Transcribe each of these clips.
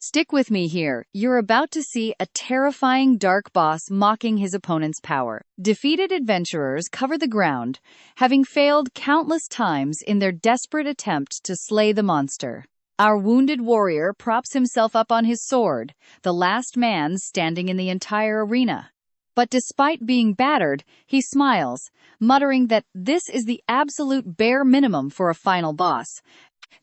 Stick with me here. You're about to see a terrifying dark boss mocking his opponent's power. Defeated adventurers cover the ground, having failed countless times in their desperate attempt to slay the monster. Our wounded warrior props himself up on his sword, the last man standing in the entire arena. But despite being battered, he smiles, muttering that this is the absolute bare minimum for a final boss.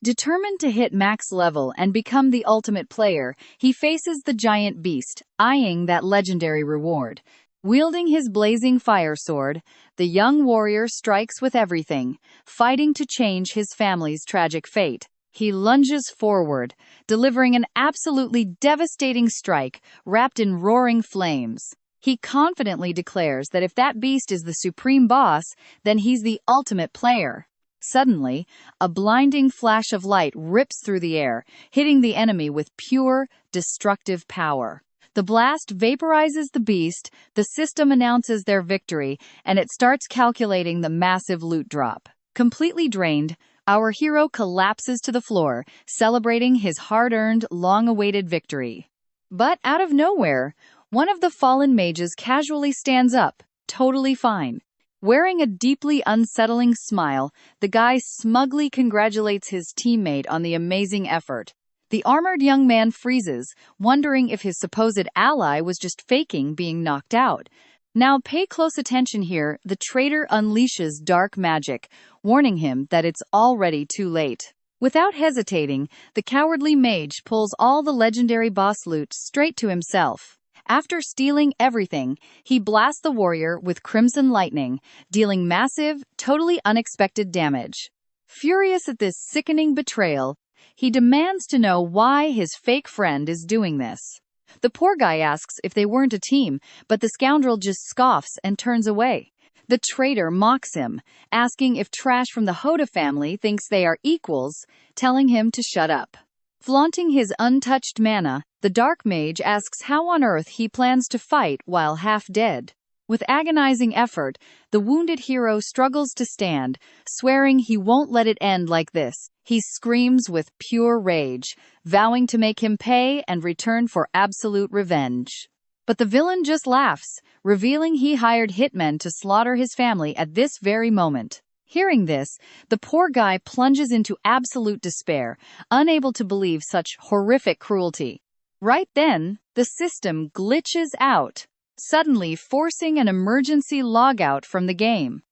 Determined to hit max level and become the ultimate player, he faces the giant beast, eyeing that legendary reward. Wielding his blazing fire sword, the young warrior strikes with everything, fighting to change his family's tragic fate. He lunges forward, delivering an absolutely devastating strike wrapped in roaring flames. He confidently declares that if that beast is the supreme boss, then he's the ultimate player. Suddenly, a blinding flash of light rips through the air, hitting the enemy with pure, destructive power. The blast vaporizes the beast, the system announces their victory, and it starts calculating the massive loot drop. Completely drained, our hero collapses to the floor, celebrating his hard-earned, long-awaited victory. But out of nowhere, one of the fallen mages casually stands up, totally fine. Wearing a deeply unsettling smile, the guy smugly congratulates his teammate on the amazing effort. The armored young man freezes, wondering if his supposed ally was just faking being knocked out. Now pay close attention here, the traitor unleashes dark magic, warning him that it's already too late. Without hesitating, the cowardly mage pulls all the legendary boss loot straight to himself. After stealing everything, he blasts the warrior with crimson lightning, dealing massive, totally unexpected damage. Furious at this sickening betrayal, he demands to know why his fake friend is doing this. The poor guy asks if they weren't a team, but the scoundrel just scoffs and turns away. The traitor mocks him, asking if Trash from the Hoda family thinks they are equals, telling him to shut up. Flaunting his untouched mana, the dark mage asks how on earth he plans to fight while half dead. With agonizing effort, the wounded hero struggles to stand, swearing he won't let it end like this. He screams with pure rage, vowing to make him pay and return for absolute revenge. But the villain just laughs, revealing he hired hitmen to slaughter his family at this very moment. Hearing this, the poor guy plunges into absolute despair, unable to believe such horrific cruelty. Right then, the system glitches out, suddenly forcing an emergency logout from the game.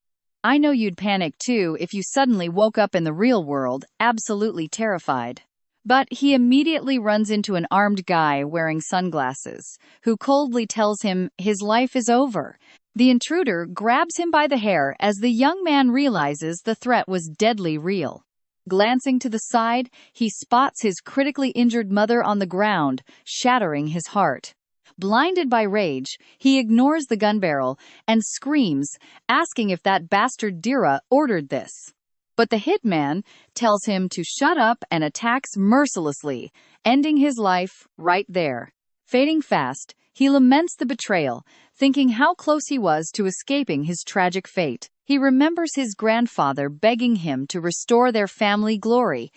I know you'd panic too if you suddenly woke up in the real world, absolutely terrified. But he immediately runs into an armed guy wearing sunglasses, who coldly tells him his life is over. The intruder grabs him by the hair as the young man realizes the threat was deadly real. Glancing to the side, he spots his critically injured mother on the ground, shattering his heart. Blinded by rage, he ignores the gun barrel and screams, asking if that bastard Dira ordered this. But the hitman tells him to shut up and attacks mercilessly, ending his life right there. Fading fast, he laments the betrayal, thinking how close he was to escaping his tragic fate. He remembers his grandfather begging him to restore their family glory,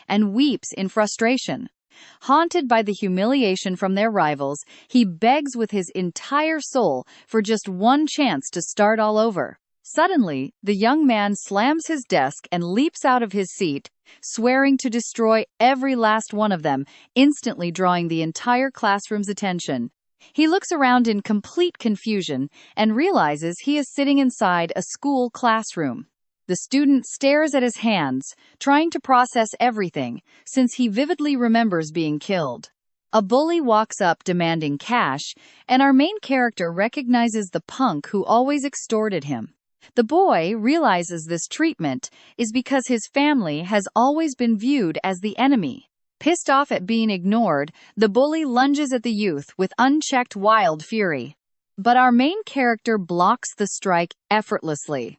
and weeps in frustration. Haunted by the humiliation from their rivals, he begs with his entire soul for just one chance to start all over. Suddenly, the young man slams his desk and leaps out of his seat, swearing to destroy every last one of them, instantly drawing the entire classroom's attention. He looks around in complete confusion and realizes he is sitting inside a school classroom. The student stares at his hands, trying to process everything, since he vividly remembers being killed. A bully walks up demanding cash, and our main character recognizes the punk who always extorted him. The boy realizes this treatment is because his family has always been viewed as the enemy. Pissed off at being ignored, the bully lunges at the youth with unchecked wild fury. But our main character blocks the strike effortlessly.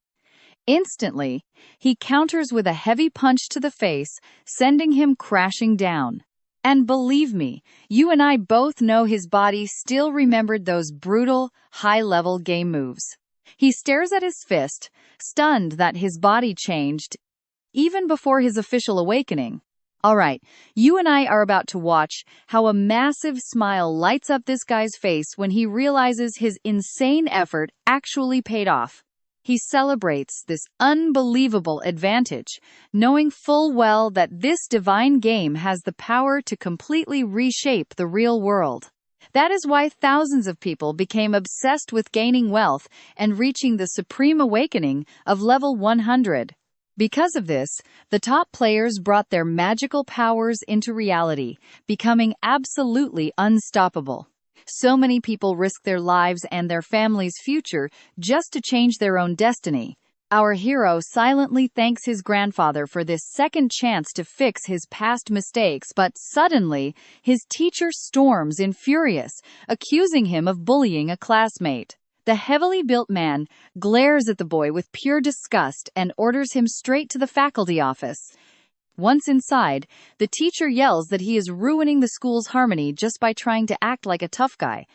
Instantly, he counters with a heavy punch to the face, sending him crashing down. And believe me, you and I both know his body still remembered those brutal, high-level game moves. He stares at his fist, stunned that his body changed, even before his official awakening. Alright, you and I are about to watch how a massive smile lights up this guy's face when he realizes his insane effort actually paid off. He celebrates this unbelievable advantage, knowing full well that this divine game has the power to completely reshape the real world. That is why thousands of people became obsessed with gaining wealth and reaching the supreme awakening of level 100. Because of this, the top players brought their magical powers into reality, becoming absolutely unstoppable. So many people risk their lives and their family's future just to change their own destiny. Our hero silently thanks his grandfather for this second chance to fix his past mistakes, but suddenly, his teacher storms in furious, accusing him of bullying a classmate. The heavily built man glares at the boy with pure disgust and orders him straight to the faculty office. Once inside, the teacher yells that he is ruining the school's harmony just by trying to act like a tough guy.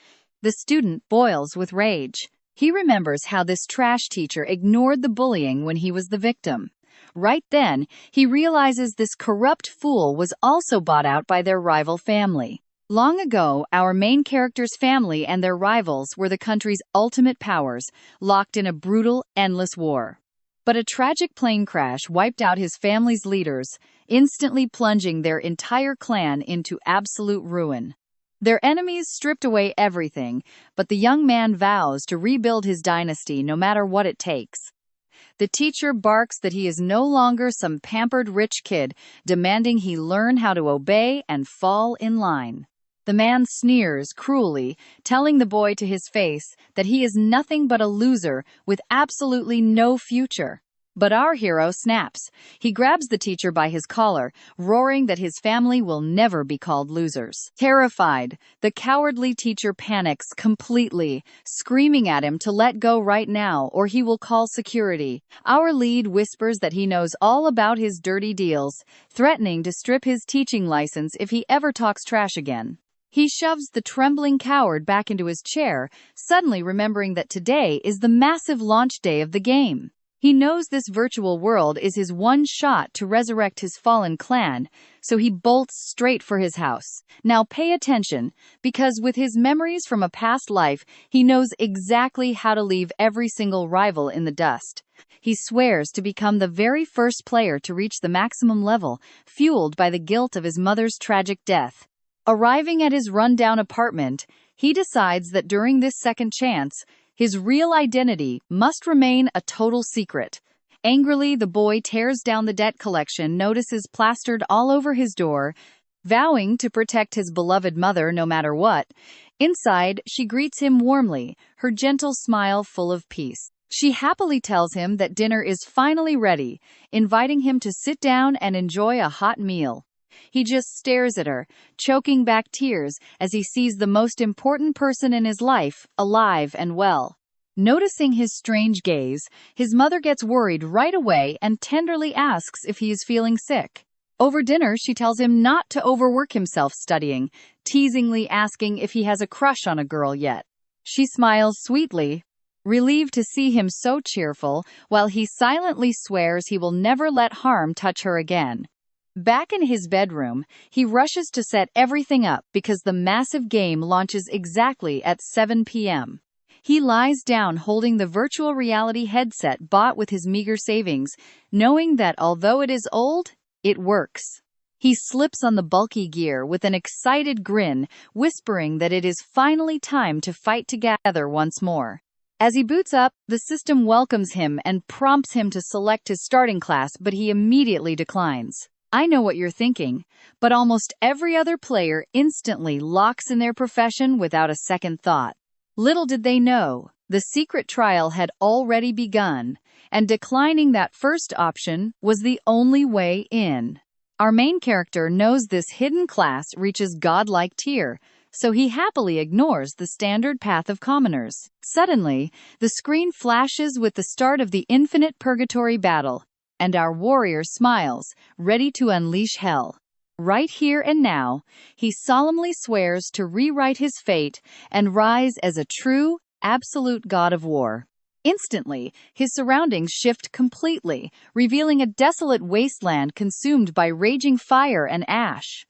The student boils with rage. He remembers how this trash teacher ignored the bullying when he was the victim. Right then, he realizes this corrupt fool was also bought out by their rival family. Long ago, our main character's family and their rivals were the country's ultimate powers, locked in a brutal, endless war. But a tragic plane crash wiped out his family's leaders, instantly plunging their entire clan into absolute ruin. Their enemies stripped away everything, but the young man vows to rebuild his dynasty no matter what it takes. The teacher barks that he is no longer some pampered rich kid, demanding he learn how to obey and fall in line. The man sneers cruelly, telling the boy to his face that he is nothing but a loser with absolutely no future. But our hero snaps. He grabs the teacher by his collar, roaring that his family will never be called losers. Terrified, the cowardly teacher panics completely, screaming at him to let go right now or he will call security. Our lead whispers that he knows all about his dirty deals, threatening to strip his teaching license if he ever talks trash again. He shoves the trembling coward back into his chair, suddenly remembering that today is the massive launch day of the game. He knows this virtual world is his one shot to resurrect his fallen clan, so he bolts straight for his house. Now pay attention, because with his memories from a past life, he knows exactly how to leave every single rival in the dust. He swears to become the very first player to reach the maximum level, fueled by the guilt of his mother's tragic death. Arriving at his rundown apartment, he decides that during this second chance, his real identity must remain a total secret. Angrily, the boy tears down the debt collection notices plastered all over his door, vowing to protect his beloved mother no matter what. Inside, she greets him warmly, her gentle smile full of peace. She happily tells him that dinner is finally ready, inviting him to sit down and enjoy a hot meal. He just stares at her, choking back tears as he sees the most important person in his life, alive and well. Noticing his strange gaze, his mother gets worried right away and tenderly asks if he is feeling sick. Over dinner, she tells him not to overwork himself studying, teasingly asking if he has a crush on a girl yet. She smiles sweetly, relieved to see him so cheerful, while he silently swears he will never let harm touch her again. Back in his bedroom, he rushes to set everything up because the massive game launches exactly at 7 p.m. He lies down holding the virtual reality headset bought with his meager savings, knowing that although it is old, it works. He slips on the bulky gear with an excited grin, whispering that it is finally time to fight together once more. As he boots up, the system welcomes him and prompts him to select his starting class, but he immediately declines. I know what you're thinking, but almost every other player instantly locks in their profession without a second thought. Little did they know, the secret trial had already begun, and declining that first option was the only way in. Our main character knows this hidden class reaches godlike tier, so he happily ignores the standard path of commoners. Suddenly, the screen flashes with the start of the infinite purgatory battle, and our warrior smiles, ready to unleash hell. Right here and now, he solemnly swears to rewrite his fate and rise as a true, absolute god of war. Instantly, his surroundings shift completely, revealing a desolate wasteland consumed by raging fire and ash.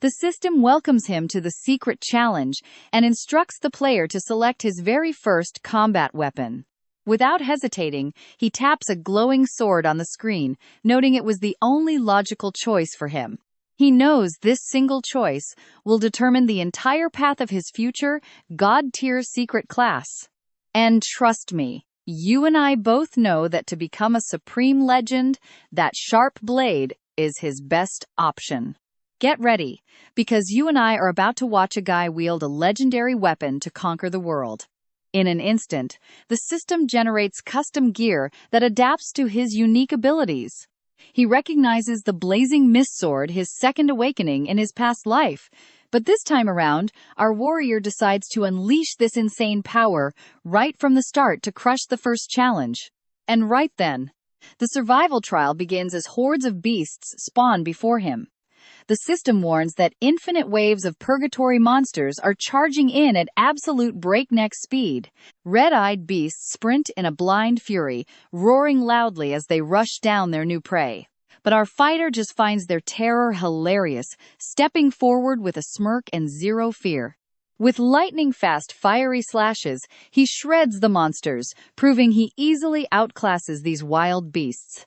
The system welcomes him to the secret challenge and instructs the player to select his very first combat weapon. Without hesitating, he taps a glowing sword on the screen, noting it was the only logical choice for him. He knows this single choice will determine the entire path of his future God-tier secret class. And trust me, you and I both know that to become a supreme legend, that sharp blade is his best option. Get ready, because you and I are about to watch a guy wield a legendary weapon to conquer the world. In an instant, the system generates custom gear that adapts to his unique abilities. He recognizes the blazing mist sword, his second awakening in his past life. But this time around, our warrior decides to unleash this insane power right from the start to crush the first challenge. And right then, the survival trial begins as hordes of beasts spawn before him. The system warns that infinite waves of purgatory monsters are charging in at absolute breakneck speed. Red-eyed beasts sprint in a blind fury, roaring loudly as they rush down their new prey. But our fighter just finds their terror hilarious, stepping forward with a smirk and zero fear. With lightning-fast fiery slashes, he shreds the monsters, proving he easily outclasses these wild beasts.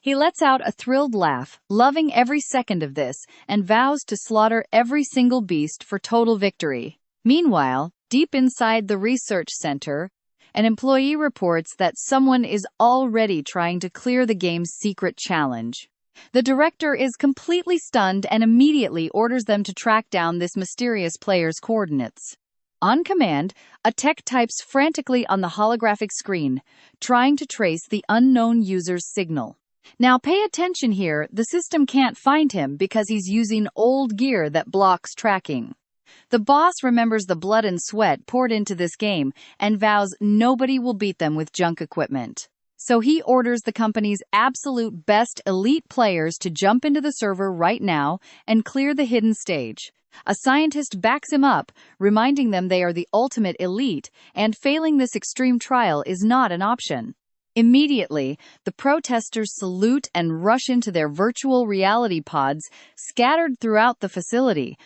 He lets out a thrilled laugh, loving every second of this, and vows to slaughter every single beast for total victory. Meanwhile, deep inside the research center, an employee reports that someone is already trying to clear the game's secret challenge. The director is completely stunned and immediately orders them to track down this mysterious player's coordinates. On command, a tech types frantically on the holographic screen, trying to trace the unknown user's signal. Now pay attention here, the system can't find him because he's using old gear that blocks tracking. The boss remembers the blood and sweat poured into this game and vows nobody will beat them with junk equipment. So he orders the company's absolute best elite players to jump into the server right now and clear the hidden stage. A scientist backs him up, reminding them they are the ultimate elite, and failing this extreme trial is not an option. Immediately, the protesters salute and rush into their virtual reality pods, scattered throughout the facility.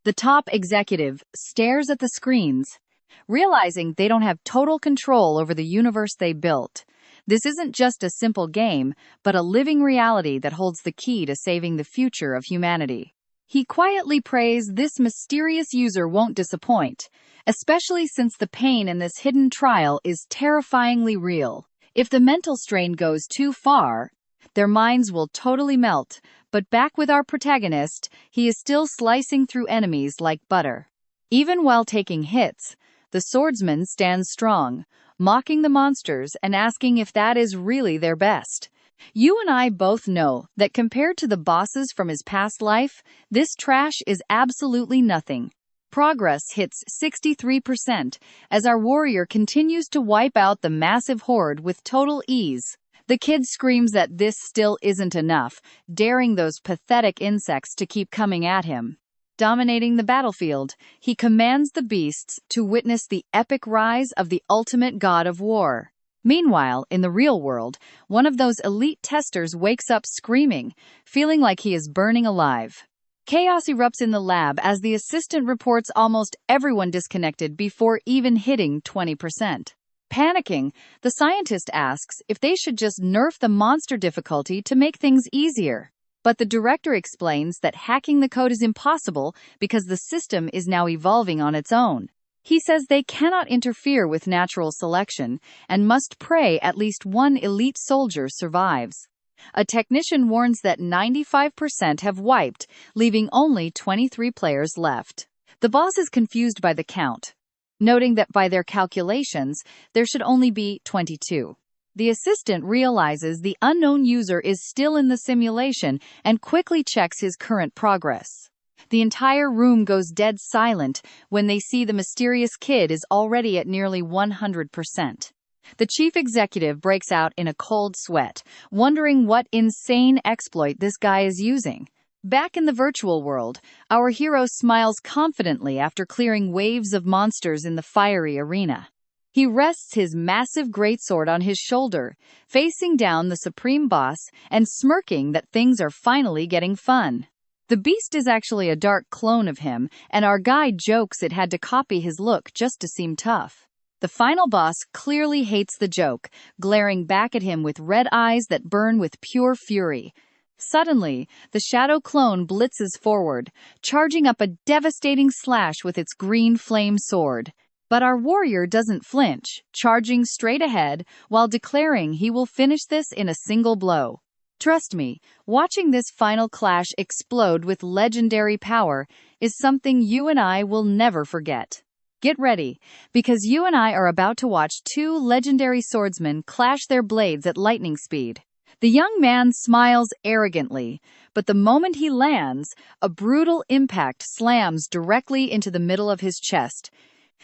The top executive stares at the screens, realizing they don't have total control over the universe they built. This isn't just a simple game, but a living reality that holds the key to saving the future of humanity. He quietly prays this mysterious user won't disappoint, especially since the pain in this hidden trial is terrifyingly real. If the mental strain goes too far, their minds will totally melt. But back with our protagonist, he is still slicing through enemies like butter. Even while taking hits, the swordsman stands strong, mocking the monsters and asking if that is really their best. You and I both know that compared to the bosses from his past life, this trash is absolutely nothing. Progress hits 63% as our warrior continues to wipe out the massive horde with total ease. The kid screams that this still isn't enough, daring those pathetic insects to keep coming at him. Dominating the battlefield, he commands the beasts to witness the epic rise of the ultimate god of war. Meanwhile, in the real world, one of those elite testers wakes up screaming, feeling like he is burning alive. Chaos erupts in the lab as the assistant reports almost everyone disconnected before even hitting 20%. Panicking, the scientist asks if they should just nerf the monster difficulty to make things easier. But the director explains that hacking the code is impossible because the system is now evolving on its own. He says they cannot interfere with natural selection and must pray at least one elite soldier survives. A technician warns that 95% have wiped, leaving only 23 players left. The boss is confused by the count, noting that by their calculations, there should only be 22. The assistant realizes the unknown user is still in the simulation and quickly checks his current progress. The entire room goes dead silent when they see the mysterious kid is already at nearly 100%. The chief executive breaks out in a cold sweat, wondering what insane exploit this guy is using. Back in the virtual world, our hero smiles confidently after clearing waves of monsters in the fiery arena. He rests his massive greatsword on his shoulder, facing down the supreme boss and smirking that things are finally getting fun. The beast is actually a dark clone of him, and our guide jokes it had to copy his look just to seem tough. The final boss clearly hates the joke, glaring back at him with red eyes that burn with pure fury. Suddenly, the shadow clone blitzes forward, charging up a devastating slash with its green flame sword. But our warrior doesn't flinch, charging straight ahead while declaring he will finish this in a single blow. Trust me, watching this final clash explode with legendary power is something you and I will never forget. Get ready, because you and I are about to watch two legendary swordsmen clash their blades at lightning speed. The young man smiles arrogantly, but the moment he lands, a brutal impact slams directly into the middle of his chest.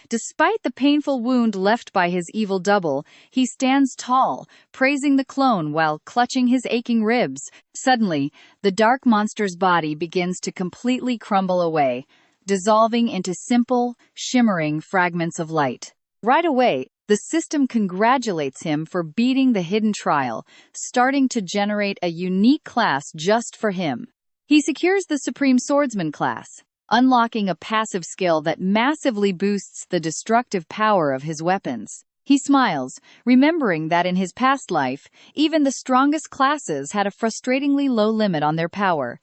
Despite the painful wound left by his evil double, he stands tall, praising the clone while clutching his aching ribs. Suddenly, the dark monster's body begins to completely crumble away, dissolving into simple, shimmering fragments of light. Right away, the system congratulates him for beating the hidden trial, starting to generate a unique class just for him. He secures the Supreme Swordsman class, unlocking a passive skill that massively boosts the destructive power of his weapons. He smiles, remembering that in his past life, even the strongest classes had a frustratingly low limit on their power.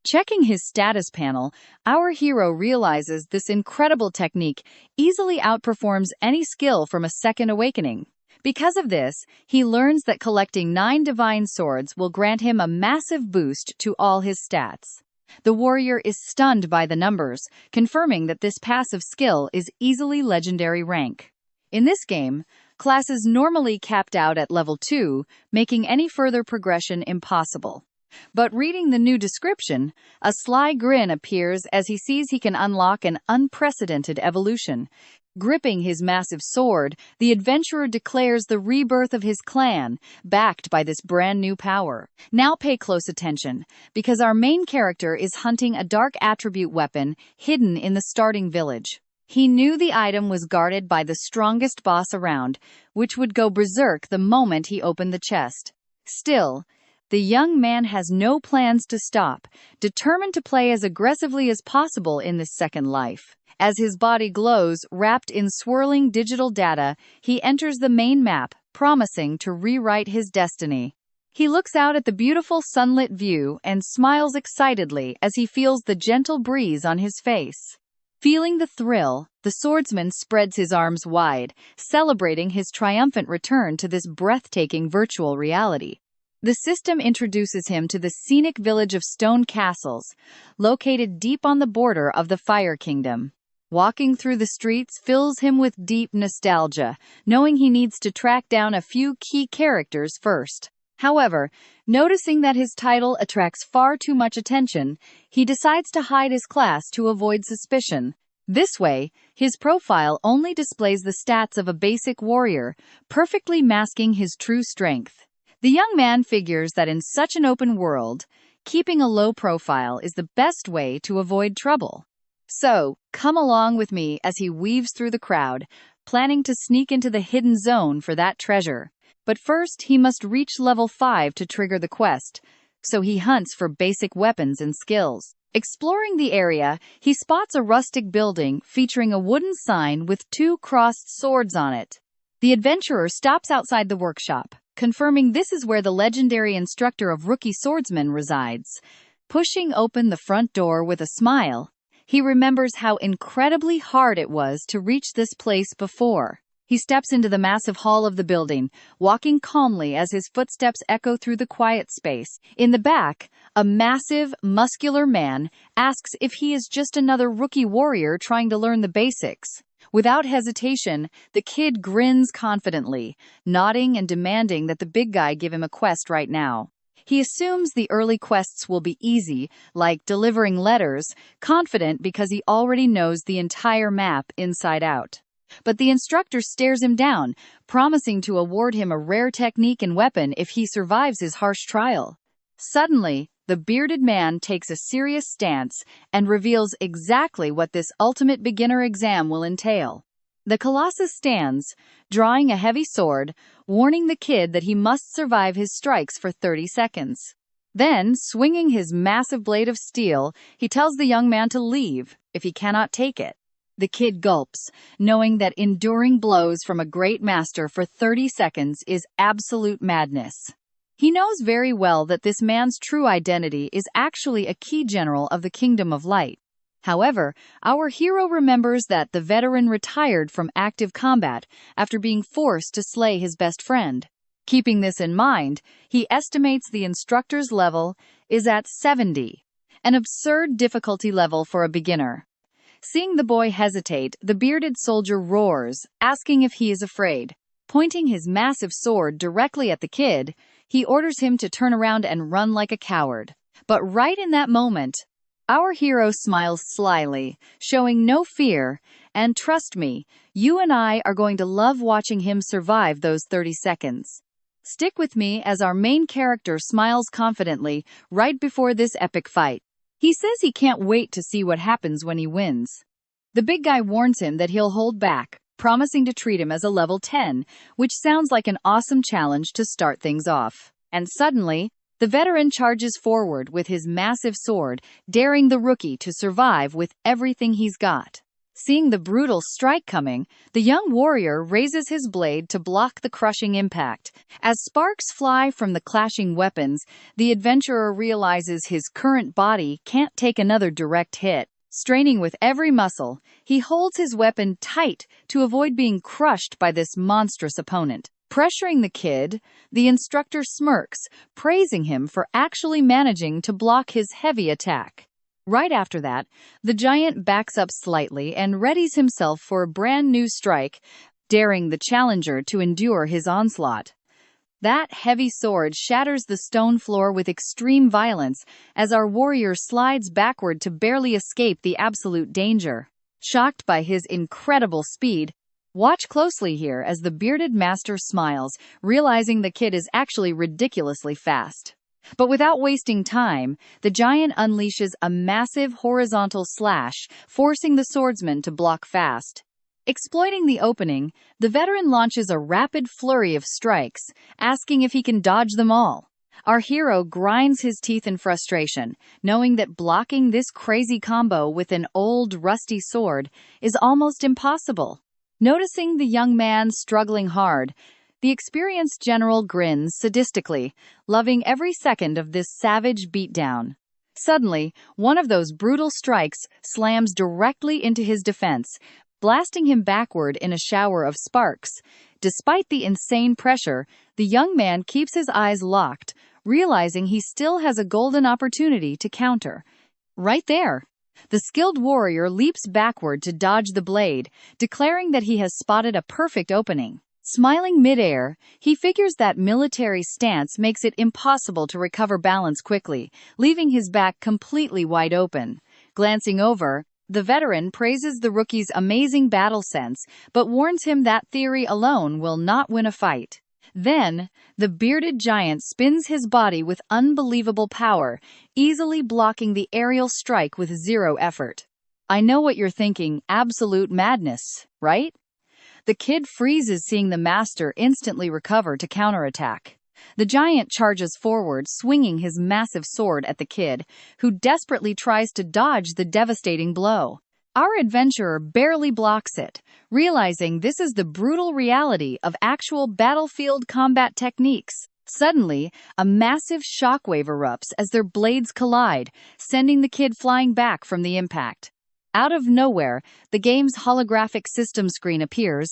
Checking his status panel, our hero realizes this incredible technique easily outperforms any skill from a second awakening. Because of this, he learns that collecting 9 divine swords will grant him a massive boost to all his stats. The warrior is stunned by the numbers, confirming that this passive skill is easily legendary rank. In this game, classes normally capped out at level 2, making any further progression impossible. But reading the new description, a sly grin appears as he sees he can unlock an unprecedented evolution. Gripping his massive sword, the adventurer declares the rebirth of his clan, backed by this brand new power. Now pay close attention, because our main character is hunting a dark attribute weapon hidden in the starting village. He knew the item was guarded by the strongest boss around, which would go berserk the moment he opened the chest. Still, the young man has no plans to stop, determined to play as aggressively as possible in this second life. As his body glows, wrapped in swirling digital data, he enters the main map, promising to rewrite his destiny. He looks out at the beautiful sunlit view and smiles excitedly as he feels the gentle breeze on his face. Feeling the thrill, the swordsman spreads his arms wide, celebrating his triumphant return to this breathtaking virtual reality. The system introduces him to the scenic village of stone castles, located deep on the border of the Fire Kingdom. Walking through the streets fills him with deep nostalgia, knowing he needs to track down a few key characters first. However, noticing that his title attracts far too much attention, he decides to hide his class to avoid suspicion. This way, his profile only displays the stats of a basic warrior, perfectly masking his true strength. The young man figures that in such an open world, keeping a low profile is the best way to avoid trouble. So, come along with me as he weaves through the crowd, planning to sneak into the hidden zone for that treasure. But first, he must reach level 5 to trigger the quest, so he hunts for basic weapons and skills. Exploring the area, he spots a rustic building featuring a wooden sign with 2 crossed swords on it. The adventurer stops outside the workshop, confirming this is where the legendary instructor of rookie swordsmen resides. Pushing open the front door with a smile, he remembers how incredibly hard it was to reach this place before. He steps into the massive hall of the building, walking calmly as his footsteps echo through the quiet space. In the back, a massive, muscular man asks if he is just another rookie warrior trying to learn the basics. Without hesitation, the kid grins confidently, nodding and demanding that the big guy give him a quest right now. He assumes the early quests will be easy, like delivering letters, confident because he already knows the entire map inside out. But the instructor stares him down, promising to award him a rare technique and weapon if he survives his harsh trial. Suddenly, the bearded man takes a serious stance and reveals exactly what this ultimate beginner exam will entail. The Colossus stands, drawing a heavy sword, warning the kid that he must survive his strikes for 30 seconds. Then, swinging his massive blade of steel, he tells the young man to leave if he cannot take it. The kid gulps, knowing that enduring blows from a great master for 30 seconds is absolute madness. He knows very well that this man's true identity is actually a key general of the Kingdom of Light. However, our hero remembers that the veteran retired from active combat after being forced to slay his best friend. Keeping this in mind, he estimates the instructor's level is at 70, an absurd difficulty level for a beginner. Seeing the boy hesitate, the bearded soldier roars, asking if he is afraid. Pointing his massive sword directly at the kid, he orders him to turn around and run like a coward. But right in that moment, our hero smiles slyly, showing no fear, and trust me, you and I are going to love watching him survive those 30 seconds. Stick with me as our main character smiles confidently right before this epic fight. He says he can't wait to see what happens when he wins. The big guy warns him that he'll hold back, promising to treat him as a level 10, which sounds like an awesome challenge to start things off. And suddenly, the veteran charges forward with his massive sword, daring the rookie to survive with everything he's got. Seeing the brutal strike coming, the young warrior raises his blade to block the crushing impact. As sparks fly from the clashing weapons, the adventurer realizes his current body can't take another direct hit. Straining with every muscle, he holds his weapon tight to avoid being crushed by this monstrous opponent. Pressuring the kid, the instructor smirks, praising him for actually managing to block his heavy attack. Right after that, the giant backs up slightly and readies himself for a brand new strike, daring the challenger to endure his onslaught. That heavy sword shatters the stone floor with extreme violence as our warrior slides backward to barely escape the absolute danger. Shocked by his incredible speed, watch closely here as the bearded master smiles, realizing the kid is actually ridiculously fast. But without wasting time, the giant unleashes a massive horizontal slash, forcing the swordsman to block fast. Exploiting the opening, the veteran launches a rapid flurry of strikes, asking if he can dodge them all. Our hero grinds his teeth in frustration, knowing that blocking this crazy combo with an old, rusty sword is almost impossible. Noticing the young man struggling hard, the experienced general grins sadistically, loving every second of this savage beatdown. Suddenly, one of those brutal strikes slams directly into his defense, blasting him backward in a shower of sparks. Despite the insane pressure, the young man keeps his eyes locked, realizing he still has a golden opportunity to counter. Right there, the skilled warrior leaps backward to dodge the blade, declaring that he has spotted a perfect opening. Smiling midair, he figures that military stance makes it impossible to recover balance quickly, leaving his back completely wide open. Glancing over, the veteran praises the rookie's amazing battle sense, but warns him that theory alone will not win a fight. Then, the bearded giant spins his body with unbelievable power, easily blocking the aerial strike with zero effort. I know what you're thinking, absolute madness, right? The kid freezes seeing the master instantly recover to counterattack. The giant charges forward, swinging his massive sword at the kid, who desperately tries to dodge the devastating blow. Our adventurer barely blocks it, realizing this is the brutal reality of actual battlefield combat techniques. Suddenly, a massive shockwave erupts as their blades collide, sending the kid flying back from the impact. Out of nowhere, the game's holographic system screen appears,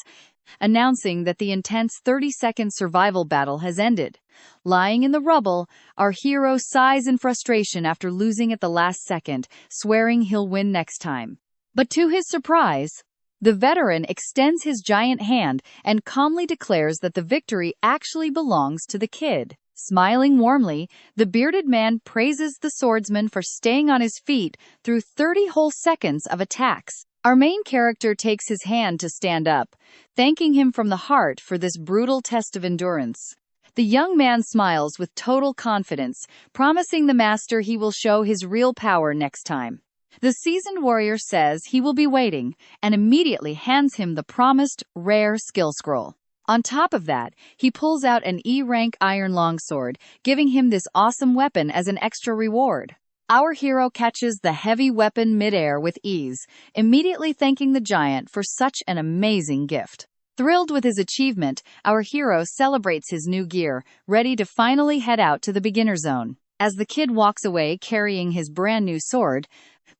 announcing that the intense 30-second survival battle has ended. Lying in the rubble, our hero sighs in frustration after losing at the last second, swearing he'll win next time. But to his surprise, the veteran extends his giant hand and calmly declares that the victory actually belongs to the kid. Smiling warmly, the bearded man praises the swordsman for staying on his feet through 30 whole seconds of attacks. Our main character takes his hand to stand up, thanking him from the heart for this brutal test of endurance. The young man smiles with total confidence, promising the master he will show his real power next time. The seasoned warrior says he will be waiting and immediately hands him the promised rare skill scroll. On top of that, he pulls out an E-rank iron longsword, giving him this awesome weapon as an extra reward. Our hero catches the heavy weapon midair with ease, immediately thanking the giant for such an amazing gift. Thrilled with his achievement, our hero celebrates his new gear, ready to finally head out to the beginner zone. As the kid walks away carrying his brand new sword,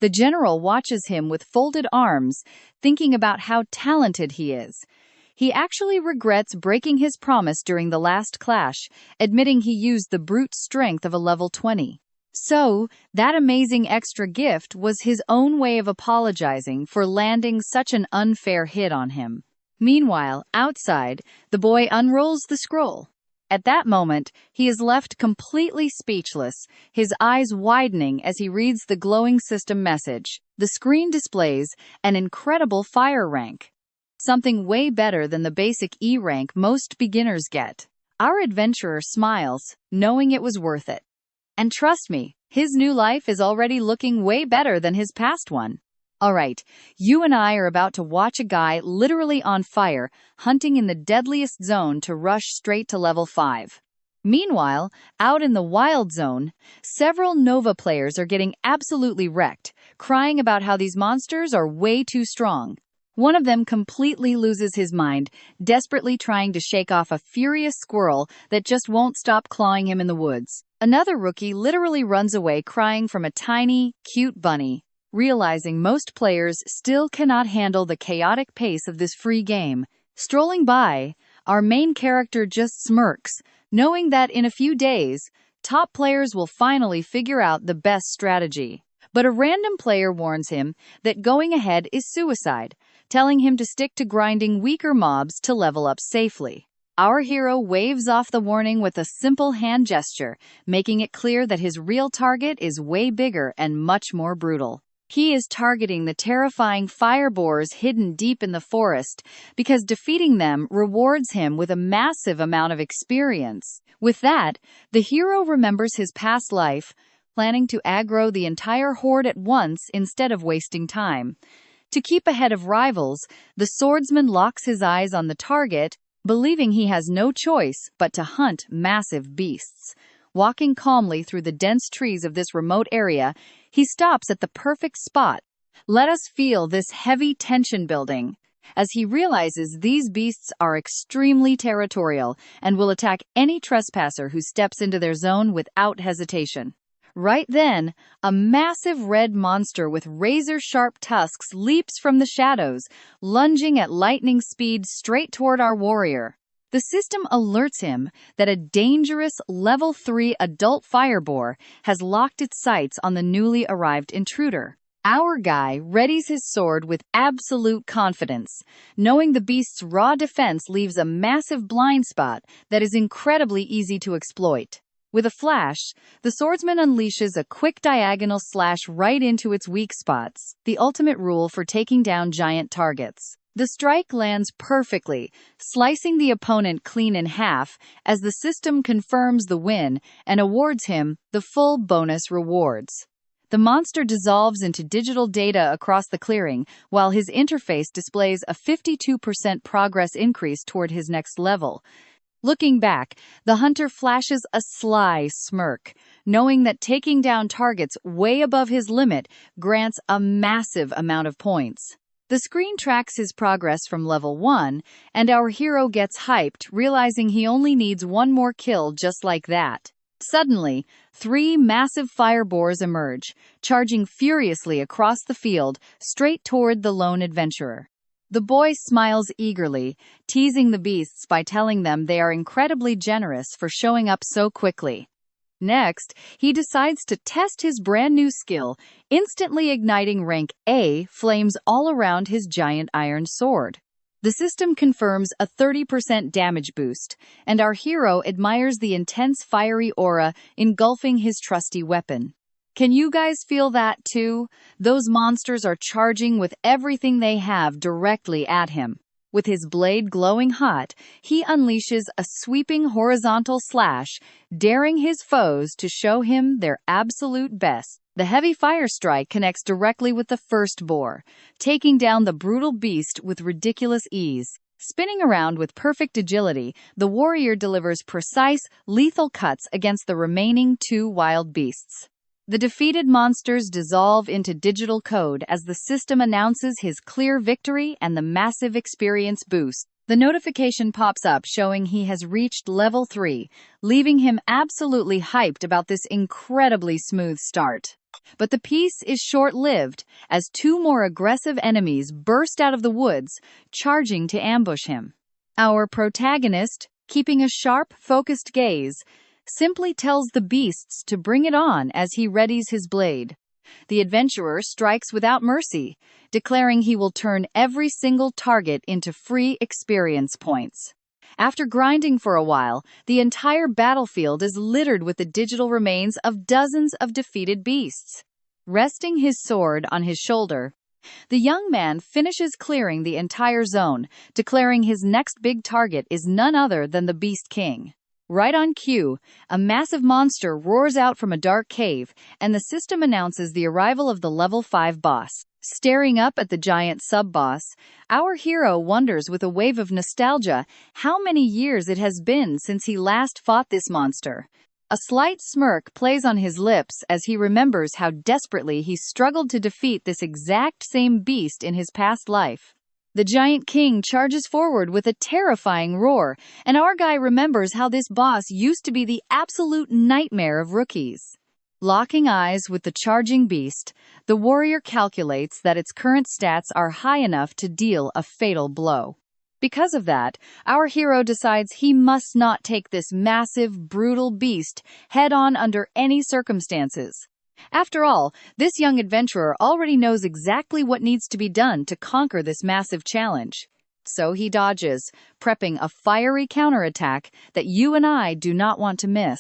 the general watches him with folded arms, thinking about how talented he is. He actually regrets breaking his promise during the last clash, admitting he used the brute strength of a level 20. So, that amazing extra gift was his own way of apologizing for landing such an unfair hit on him. Meanwhile, outside, the boy unrolls the scroll. At that moment, he is left completely speechless, his eyes widening as he reads the glowing system message. The screen displays an incredible fire rank, something way better than the basic E rank most beginners get. Our adventurer smiles, knowing it was worth it. And trust me, his new life is already looking way better than his past one. Alright, you and I are about to watch a guy literally on fire, hunting in the deadliest zone to rush straight to level 5. Meanwhile, out in the wild zone, several Nova players are getting absolutely wrecked, crying about how these monsters are way too strong. One of them completely loses his mind, desperately trying to shake off a furious squirrel that just won't stop clawing him in the woods. Another rookie literally runs away crying from a tiny, cute bunny, realizing most players still cannot handle the chaotic pace of this free game. Strolling by, our main character just smirks, knowing that in a few days, top players will finally figure out the best strategy. But a random player warns him that going ahead is suicide, telling him to stick to grinding weaker mobs to level up safely. Our hero waves off the warning with a simple hand gesture, making it clear that his real target is way bigger and much more brutal. He is targeting the terrifying fire boars hidden deep in the forest, because defeating them rewards him with a massive amount of experience. With that, the hero remembers his past life, planning to aggro the entire horde at once instead of wasting time. To keep ahead of rivals, the swordsman locks his eyes on the target, believing he has no choice but to hunt massive beasts. Walking calmly through the dense trees of this remote area, he stops at the perfect spot. Let us feel this heavy tension building, as he realizes these beasts are extremely territorial and will attack any trespasser who steps into their zone without hesitation. Right then, a massive red monster with razor-sharp tusks leaps from the shadows, lunging at lightning speed straight toward our warrior. The system alerts him that a dangerous level 3 adult fireboar has locked its sights on the newly arrived intruder. Our guy readies his sword with absolute confidence, knowing the beast's raw defense leaves a massive blind spot that is incredibly easy to exploit. With a flash, the swordsman unleashes a quick diagonal slash right into its weak spots, the ultimate rule for taking down giant targets. The strike lands perfectly, slicing the opponent clean in half, as the system confirms the win and awards him the full bonus rewards. The monster dissolves into digital data across the clearing, while his interface displays a 52% progress increase toward his next level. Looking back, the hunter flashes a sly smirk, knowing that taking down targets way above his limit grants a massive amount of points. The screen tracks his progress from level 1, and our hero gets hyped, realizing he only needs one more kill just like that. Suddenly, 3 massive fireboars emerge, charging furiously across the field, straight toward the lone adventurer. The boy smiles eagerly, teasing the beasts by telling them they are incredibly generous for showing up so quickly. Next, he decides to test his brand new skill, instantly igniting rank A flames all around his giant iron sword. The system confirms a 30% damage boost, and our hero admires the intense fiery aura engulfing his trusty weapon. Can you guys feel that too? Those monsters are charging with everything they have directly at him. With his blade glowing hot, he unleashes a sweeping horizontal slash, daring his foes to show him their absolute best. The heavy fire strike connects directly with the first boar, taking down the brutal beast with ridiculous ease. Spinning around with perfect agility, the warrior delivers precise, lethal cuts against the remaining two wild beasts. The defeated monsters dissolve into digital code as the system announces his clear victory and the massive experience boost. The notification pops up showing he has reached level 3, leaving him absolutely hyped about this incredibly smooth start. But the peace is short-lived, as two more aggressive enemies burst out of the woods, charging to ambush him. Our protagonist, keeping a sharp, focused gaze, simply tells the beasts to bring it on as he readies his blade. The adventurer strikes without mercy, declaring he will turn every single target into free experience points. After grinding for a while, the entire battlefield is littered with the digital remains of dozens of defeated beasts. Resting his sword on his shoulder, the young man finishes clearing the entire zone, declaring his next big target is none other than the Beast King. Right on cue, a massive monster roars out from a dark cave, and the system announces the arrival of the level 5 boss. Staring up at the giant sub-boss, our hero wonders with a wave of nostalgia how many years it has been since he last fought this monster. A slight smirk plays on his lips as he remembers how desperately he struggled to defeat this exact same beast in his past life. The giant king charges forward with a terrifying roar, and our guy remembers how this boss used to be the absolute nightmare of rookies. Locking eyes with the charging beast, the warrior calculates that its current stats are high enough to deal a fatal blow. Because of that, our hero decides he must not take this massive, brutal beast head-on under any circumstances. After all, this young adventurer already knows exactly what needs to be done to conquer this massive challenge. So he dodges, prepping a fiery counterattack that you and I do not want to miss.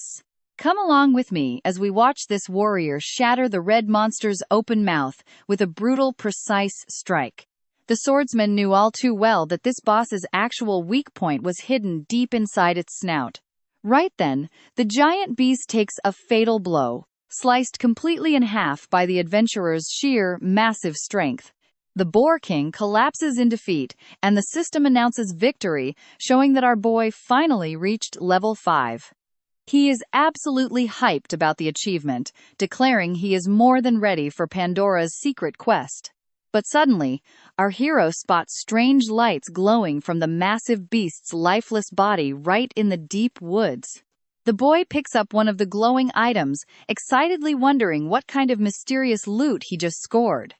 Come along with me as we watch this warrior shatter the red monster's open mouth with a brutal, precise strike. The swordsman knew all too well that this boss's actual weak point was hidden deep inside its snout. Right then, the giant beast takes a fatal blow, sliced completely in half by the adventurer's sheer, massive strength. The Boar King collapses in defeat, and the system announces victory, showing that our boy finally reached level 5. He is absolutely hyped about the achievement, declaring he is more than ready for Pandora's secret quest. But suddenly, our hero spots strange lights glowing from the massive beast's lifeless body right in the deep woods. The boy picks up one of the glowing items, excitedly wondering what kind of mysterious loot he just scored.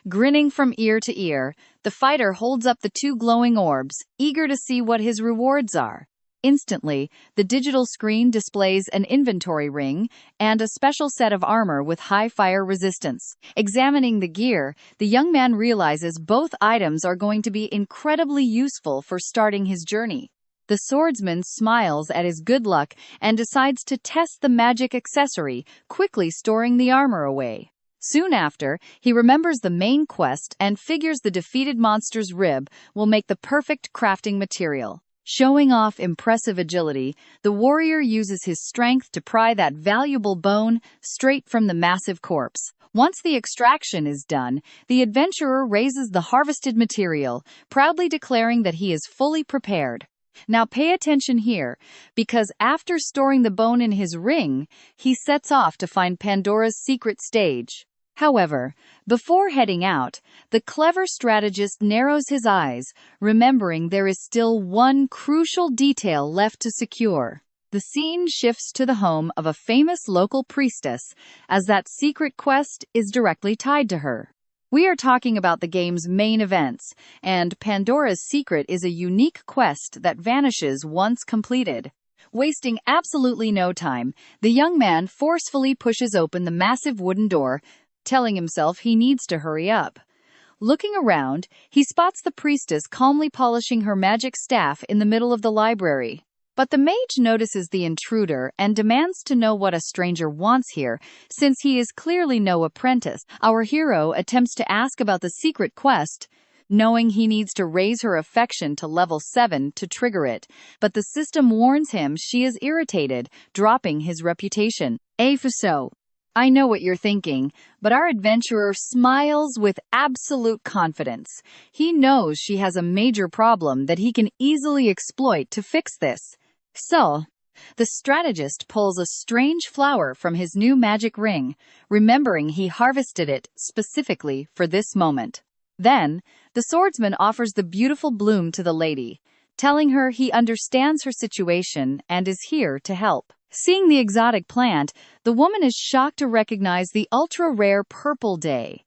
Grinning from ear to ear, the fighter holds up the two glowing orbs, eager to see what his rewards are. Instantly, the digital screen displays an inventory ring and a special set of armor with high fire resistance. Examining the gear, the young man realizes both items are going to be incredibly useful for starting his journey. The swordsman smiles at his good luck and decides to test the magic accessory, quickly storing the armor away. Soon after, he remembers the main quest and figures the defeated monster's rib will make the perfect crafting material. Showing off impressive agility, the warrior uses his strength to pry that valuable bone straight from the massive corpse. Once the extraction is done, the adventurer raises the harvested material, proudly declaring that he is fully prepared. Now pay attention here, because after storing the bone in his ring, he sets off to find Pandora's secret stage. However, before heading out, the clever strategist narrows his eyes, remembering there is still one crucial detail left to secure. The scene shifts to the home of a famous local priestess, as that secret quest is directly tied to her. We are talking about the game's main events, and Pandora's secret is a unique quest that vanishes once completed. Wasting absolutely no time, the young man forcefully pushes open the massive wooden door, telling himself he needs to hurry up. Looking around, he spots the priestess calmly polishing her magic staff in the middle of the library. But the mage notices the intruder and demands to know what a stranger wants here, since he is clearly no apprentice. Our hero attempts to ask about the secret quest, knowing he needs to raise her affection to level 7 to trigger it, but the system warns him she is irritated, dropping his reputation. So, I know what you're thinking, but our adventurer smiles with absolute confidence. He knows she has a major problem that he can easily exploit to fix this. So, the strategist pulls a strange flower from his new magic ring, remembering he harvested it specifically for this moment. Then, the swordsman offers the beautiful bloom to the lady, telling her he understands her situation and is here to help. Seeing the exotic plant, the woman is shocked to recognize the ultra-rare purple day.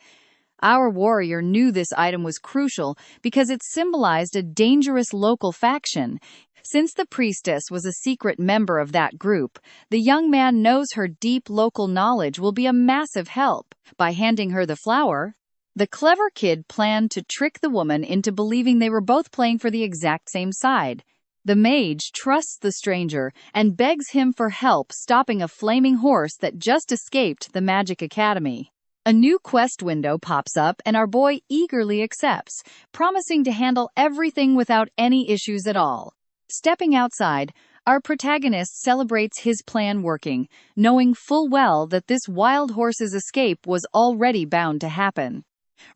Our warrior knew this item was crucial because it symbolized a dangerous local faction. Since the priestess was a secret member of that group, the young man knows her deep local knowledge will be a massive help. By handing her the flower, the clever kid planned to trick the woman into believing they were both playing for the exact same side. The mage trusts the stranger and begs him for help stopping a flaming horse that just escaped the Magic Academy. A new quest window pops up and our boy eagerly accepts, promising to handle everything without any issues at all. Stepping outside, our protagonist celebrates his plan working, knowing full well that this wild horse's escape was already bound to happen.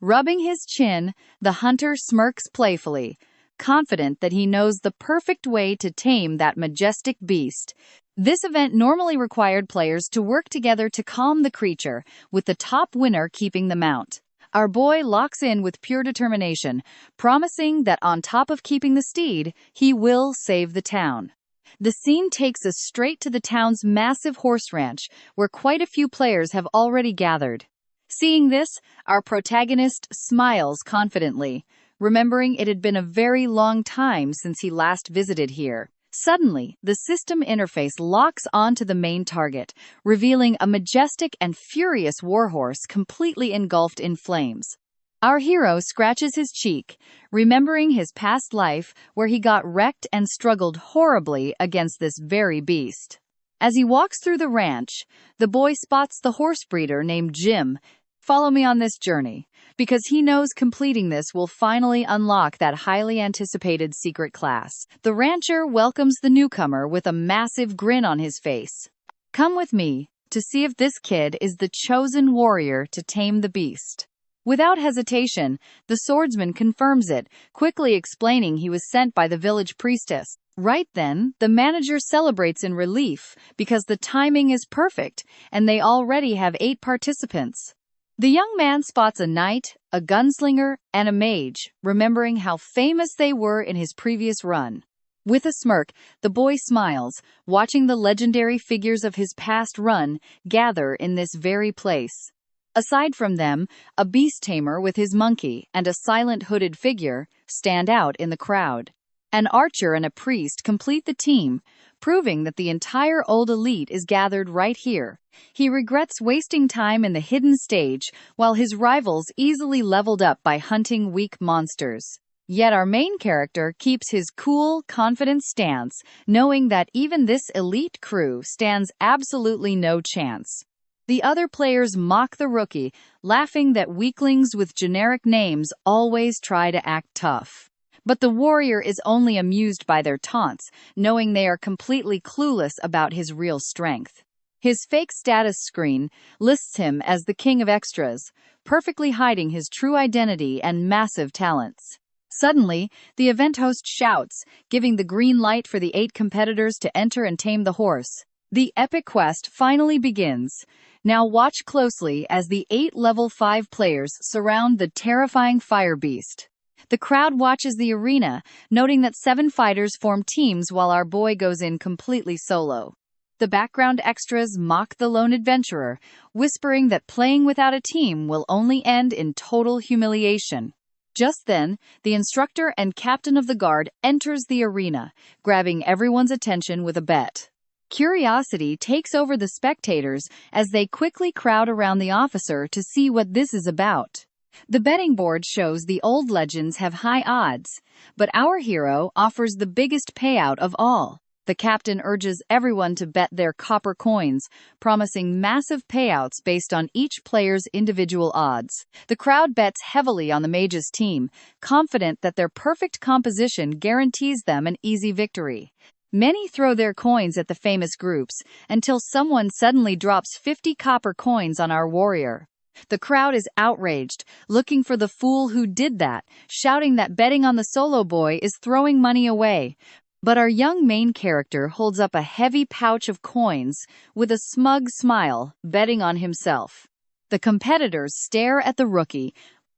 Rubbing his chin, the hunter smirks playfully, confident that he knows the perfect way to tame that majestic beast. This event normally required players to work together to calm the creature, with the top winner keeping the mount. Our boy locks in with pure determination, promising that on top of keeping the steed, he will save the town. The scene takes us straight to the town's massive horse ranch, where quite a few players have already gathered. Seeing this, our protagonist smiles confidently, remembering it had been a very long time since he last visited here. Suddenly, the system interface locks onto the main target, revealing a majestic and furious warhorse completely engulfed in flames. Our hero scratches his cheek, remembering his past life where he got wrecked and struggled horribly against this very beast. As he walks through the ranch, the boy spots the horse breeder named Jim. Follow me on this journey, because he knows completing this will finally unlock that highly anticipated secret class. The rancher welcomes the newcomer with a massive grin on his face. Come with me to see if this kid is the chosen warrior to tame the beast. Without hesitation, the swordsman confirms it, quickly explaining he was sent by the village priestess. Right then, the manager celebrates in relief because the timing is perfect, and they already have 8 participants. The young man spots a knight, a gunslinger, and a mage, remembering how famous they were in his previous run. With a smirk, the boy smiles, watching the legendary figures of his past run gather in this very place. Aside from them, a beast tamer with his monkey and a silent hooded figure stand out in the crowd. An archer and a priest complete the team, proving that the entire old elite is gathered right here. He regrets wasting time in the hidden stage, while his rivals easily leveled up by hunting weak monsters. Yet our main character keeps his cool, confident stance, knowing that even this elite crew stands absolutely no chance. The other players mock the rookie, laughing that weaklings with generic names always try to act tough. But the warrior is only amused by their taunts, knowing they are completely clueless about his real strength. His fake status screen lists him as the king of extras, perfectly hiding his true identity and massive talents. Suddenly, the event host shouts, giving the green light for the 8 competitors to enter and tame the horse. The epic quest finally begins. Now watch closely as the 8 level 5 players surround the terrifying fire beast. The crowd watches the arena, noting that 7 fighters form teams while our boy goes in completely solo. The background extras mock the lone adventurer, whispering that playing without a team will only end in total humiliation. Just then, the instructor and captain of the guard enters the arena, grabbing everyone's attention with a bet. Curiosity takes over the spectators as they quickly crowd around the officer to see what this is about. The betting board shows the old legends have high odds, but our hero offers the biggest payout of all. The captain urges everyone to bet their copper coins, promising massive payouts based on each player's individual odds. The crowd bets heavily on the mage's team, confident that their perfect composition guarantees them an easy victory. Many throw their coins at the famous groups, until someone suddenly drops 50 copper coins on our warrior. The crowd is outraged, looking for the fool who did that, shouting that betting on the solo boy is throwing money away. But our young main character holds up a heavy pouch of coins, with a smug smile, betting on himself. The competitors stare at the rookie.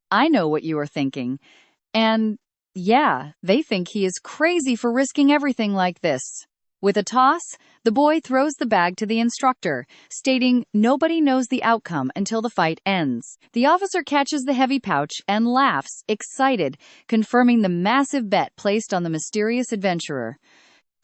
I know what you are thinking. And yeah, they think he is crazy for risking everything like this. With a toss, the boy throws the bag to the instructor, stating nobody knows the outcome until the fight ends. The officer catches the heavy pouch and laughs, excited, confirming the massive bet placed on the mysterious adventurer.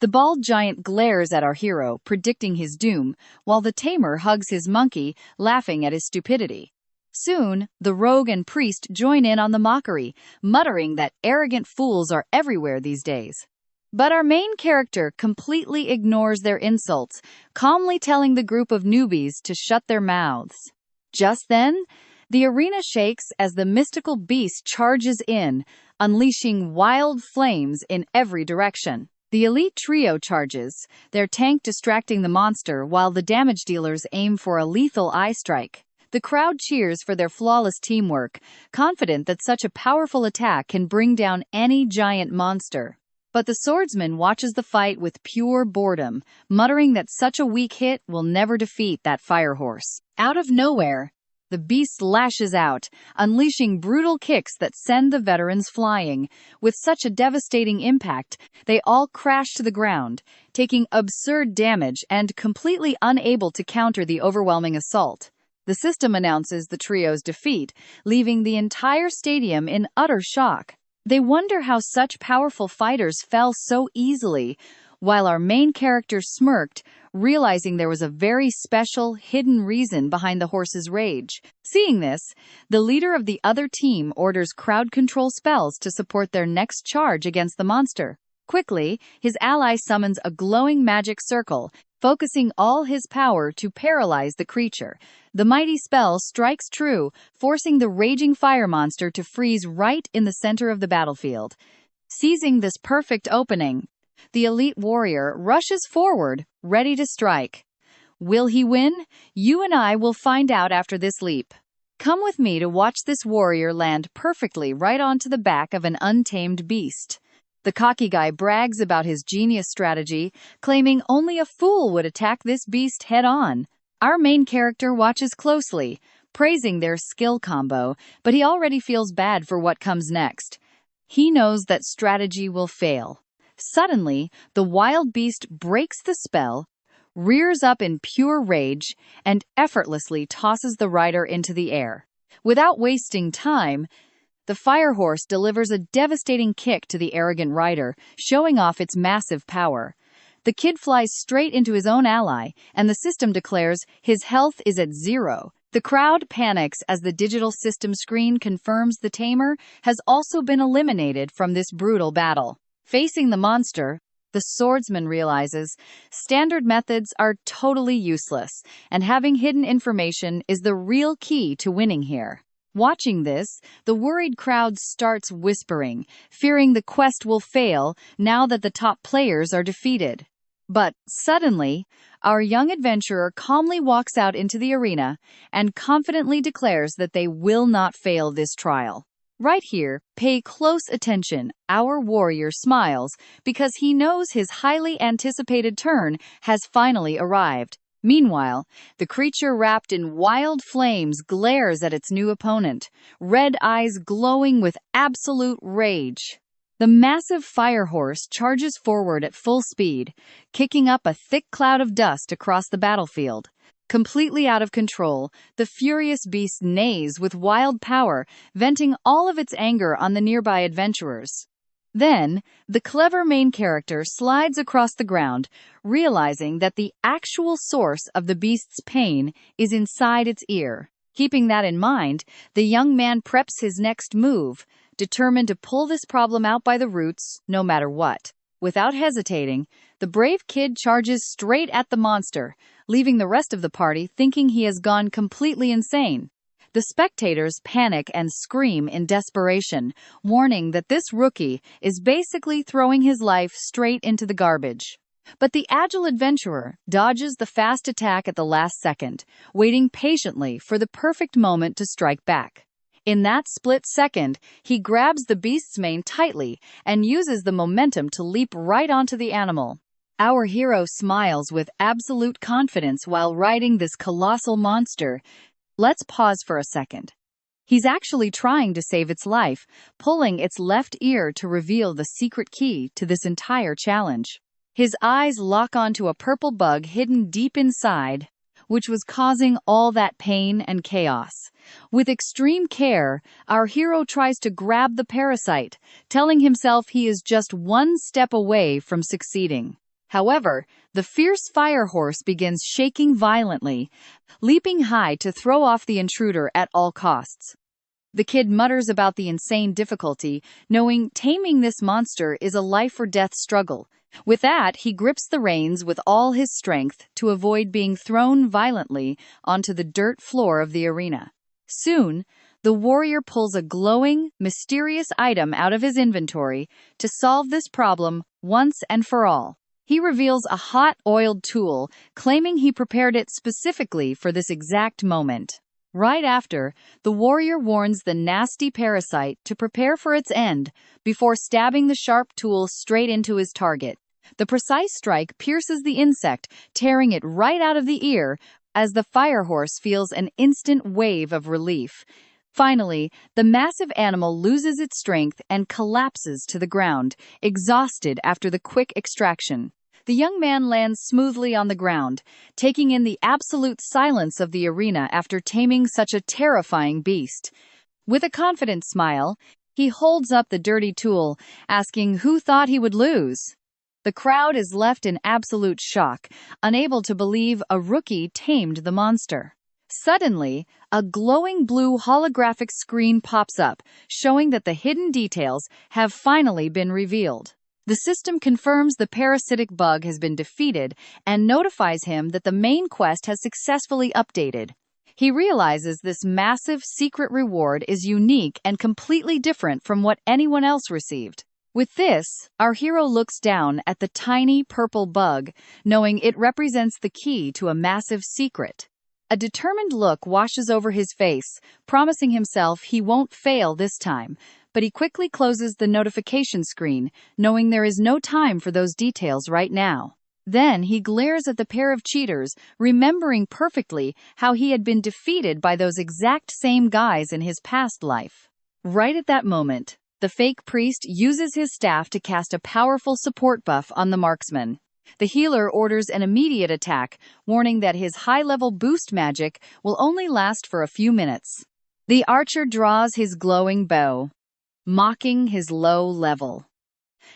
The bald giant glares at our hero, predicting his doom, while the tamer hugs his monkey, laughing at his stupidity. Soon, the rogue and priest join in on the mockery, muttering that arrogant fools are everywhere these days. But our main character completely ignores their insults, calmly telling the group of newbies to shut their mouths. Just then, the arena shakes as the mystical beast charges in, unleashing wild flames in every direction. The elite trio charges, their tank distracting the monster while the damage dealers aim for a lethal eye strike. The crowd cheers for their flawless teamwork, confident that such a powerful attack can bring down any giant monster. But the swordsman watches the fight with pure boredom, muttering that such a weak hit will never defeat that fire horse. Out of nowhere, the beast lashes out, unleashing brutal kicks that send the veterans flying. With such a devastating impact, they all crash to the ground, taking absurd damage and completely unable to counter the overwhelming assault. The system announces the trio's defeat, leaving the entire stadium in utter shock. They wonder how such powerful fighters fell so easily, while our main character smirked, realizing there was a very special, hidden reason behind the horse's rage. Seeing this, the leader of the other team orders crowd control spells to support their next charge against the monster. Quickly, his ally summons a glowing magic circle, focusing all his power to paralyze the creature. The mighty spell strikes true, forcing the raging fire monster to freeze right in the center of the battlefield. Seizing this perfect opening, the elite warrior rushes forward, ready to strike. Will he win? You and I will find out after this leap. Come with me to watch this warrior land perfectly right onto the back of an untamed beast. The cocky guy brags about his genius strategy, claiming only a fool would attack this beast head-on. Our main character watches closely, praising their skill combo, but he already feels bad for what comes next. He knows that strategy will fail. Suddenly, the wild beast breaks the spell, rears up in pure rage, and effortlessly tosses the rider into the air. Without wasting time, the fire horse delivers a devastating kick to the arrogant rider, showing off its massive power. The kid flies straight into his own ally, and the system declares his health is at 0. The crowd panics as the digital system screen confirms the tamer has also been eliminated from this brutal battle. Facing the monster, the swordsman realizes standard methods are totally useless, and having hidden information is the real key to winning here. Watching this, the worried crowd starts whispering, fearing the quest will fail now that the top players are defeated. But, suddenly, our young adventurer calmly walks out into the arena and confidently declares that they will not fail this trial. Right here, pay close attention. Our warrior smiles because he knows his highly anticipated turn has finally arrived. Meanwhile, the creature wrapped in wild flames glares at its new opponent, red eyes glowing with absolute rage. The massive fire horse charges forward at full speed, kicking up a thick cloud of dust across the battlefield. Completely out of control, the furious beast neighs with wild power, venting all of its anger on the nearby adventurers. Then, the clever main character slides across the ground, realizing that the actual source of the beast's pain is inside its ear. Keeping that in mind, the young man preps his next move, determined to pull this problem out by the roots, no matter what. Without hesitating, the brave kid charges straight at the monster, leaving the rest of the party thinking he has gone completely insane. The spectators panic and scream in desperation, warning that this rookie is basically throwing his life straight into the garbage. But the agile adventurer dodges the fast attack at the last second, waiting patiently for the perfect moment to strike back. In that split second, he grabs the beast's mane tightly and uses the momentum to leap right onto the animal. Our hero smiles with absolute confidence while riding this colossal monster. Let's pause for a second. He's actually trying to save its life, pulling its left ear to reveal the secret key to this entire challenge. His eyes lock onto a purple bug hidden deep inside, which was causing all that pain and chaos. With extreme care, our hero tries to grab the parasite, telling himself he is just one step away from succeeding. However, the fierce fire horse begins shaking violently, leaping high to throw off the intruder at all costs. The kid mutters about the insane difficulty, knowing taming this monster is a life-or-death struggle. With that, he grips the reins with all his strength to avoid being thrown violently onto the dirt floor of the arena. Soon, the warrior pulls a glowing, mysterious item out of his inventory to solve this problem once and for all. He reveals a hot, oiled tool, claiming he prepared it specifically for this exact moment. Right after, the warrior warns the nasty parasite to prepare for its end before stabbing the sharp tool straight into his target. The precise strike pierces the insect, tearing it right out of the ear, as the fire horse feels an instant wave of relief. Finally, the massive animal loses its strength and collapses to the ground, exhausted after the quick extraction. The young man lands smoothly on the ground, taking in the absolute silence of the arena after taming such a terrifying beast. With a confident smile, he holds up the dirty tool, asking who thought he would lose. The crowd is left in absolute shock, unable to believe a rookie tamed the monster. Suddenly, a glowing blue holographic screen pops up, showing that the hidden details have finally been revealed. The system confirms the parasitic bug has been defeated and notifies him that the main quest has successfully updated. He realizes this massive secret reward is unique and completely different from what anyone else received. With this, our hero looks down at the tiny purple bug, knowing it represents the key to a massive secret. A determined look washes over his face, promising himself he won't fail this time, but he quickly closes the notification screen, knowing there is no time for those details right now. Then he glares at the pair of cheaters, remembering perfectly how he had been defeated by those exact same guys in his past life. Right at that moment, the fake priest uses his staff to cast a powerful support buff on the marksman. The healer orders an immediate attack, warning that his high-level boost magic will only last for a few minutes. The archer draws his glowing bow, mocking his low level.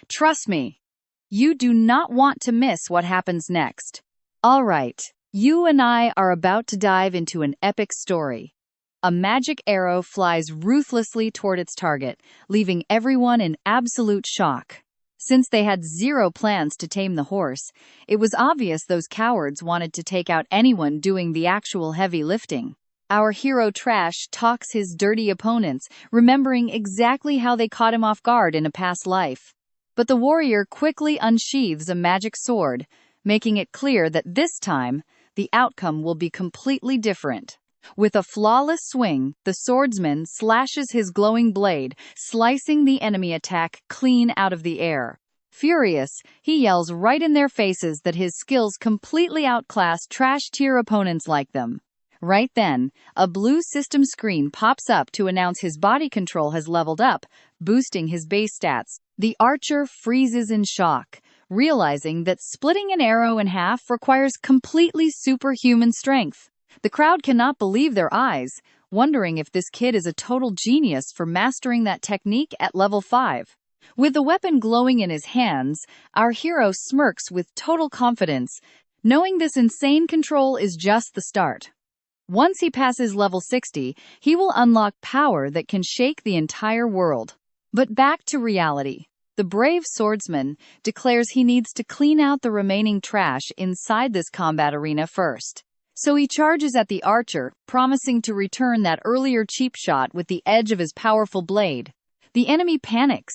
Trust me, you do not want to miss what happens next. All right, you and I are about to dive into an epic story. A magic arrow flies ruthlessly toward its target, leaving everyone in absolute shock. Since they had zero plans to tame the horse, it was obvious those cowards wanted to take out anyone doing the actual heavy lifting. Our hero trash talks his dirty opponents, remembering exactly how they caught him off guard in a past life. But the warrior quickly unsheathes a magic sword, making it clear that this time, the outcome will be completely different. With a flawless swing, the swordsman slashes his glowing blade, slicing the enemy attack clean out of the air. Furious, he yells right in their faces that his skills completely outclass trash-tier opponents like them. Right then, a blue system screen pops up to announce his body control has leveled up, boosting his base stats. The archer freezes in shock, realizing that splitting an arrow in half requires completely superhuman strength. The crowd cannot believe their eyes, wondering if this kid is a total genius for mastering that technique at level 5. With the weapon glowing in his hands, our hero smirks with total confidence, knowing this insane control is just the start. Once he passes level 60, he will unlock power that can shake the entire world. But back to reality. The brave swordsman declares he needs to clean out the remaining trash inside this combat arena first. So he charges at the archer, promising to return that earlier cheap shot with the edge of his powerful blade. The enemy panics,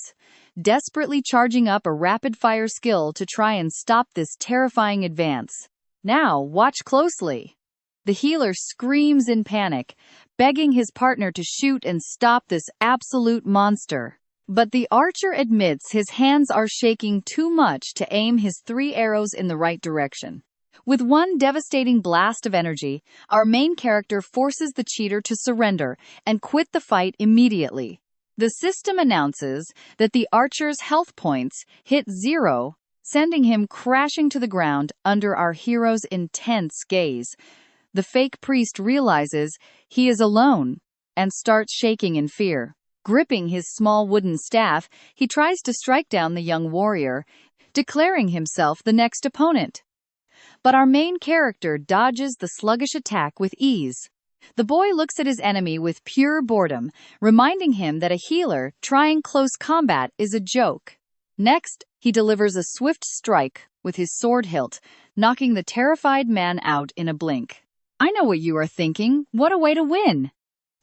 desperately charging up a rapid-fire skill to try and stop this terrifying advance. Now, watch closely. The healer screams in panic, begging his partner to shoot and stop this absolute monster. But the archer admits his hands are shaking too much to aim his 3 arrows in the right direction. With one devastating blast of energy, our main character forces the cheater to surrender and quit the fight immediately. The system announces that the archer's health points hit 0, sending him crashing to the ground under our hero's intense gaze. The fake priest realizes he is alone and starts shaking in fear. Gripping his small wooden staff, he tries to strike down the young warrior, declaring himself the next opponent. But our main character dodges the sluggish attack with ease. The boy looks at his enemy with pure boredom, reminding him that a healer trying close combat is a joke. Next, he delivers a swift strike with his sword hilt, knocking the terrified man out in a blink. I know what you are thinking. What a way to win!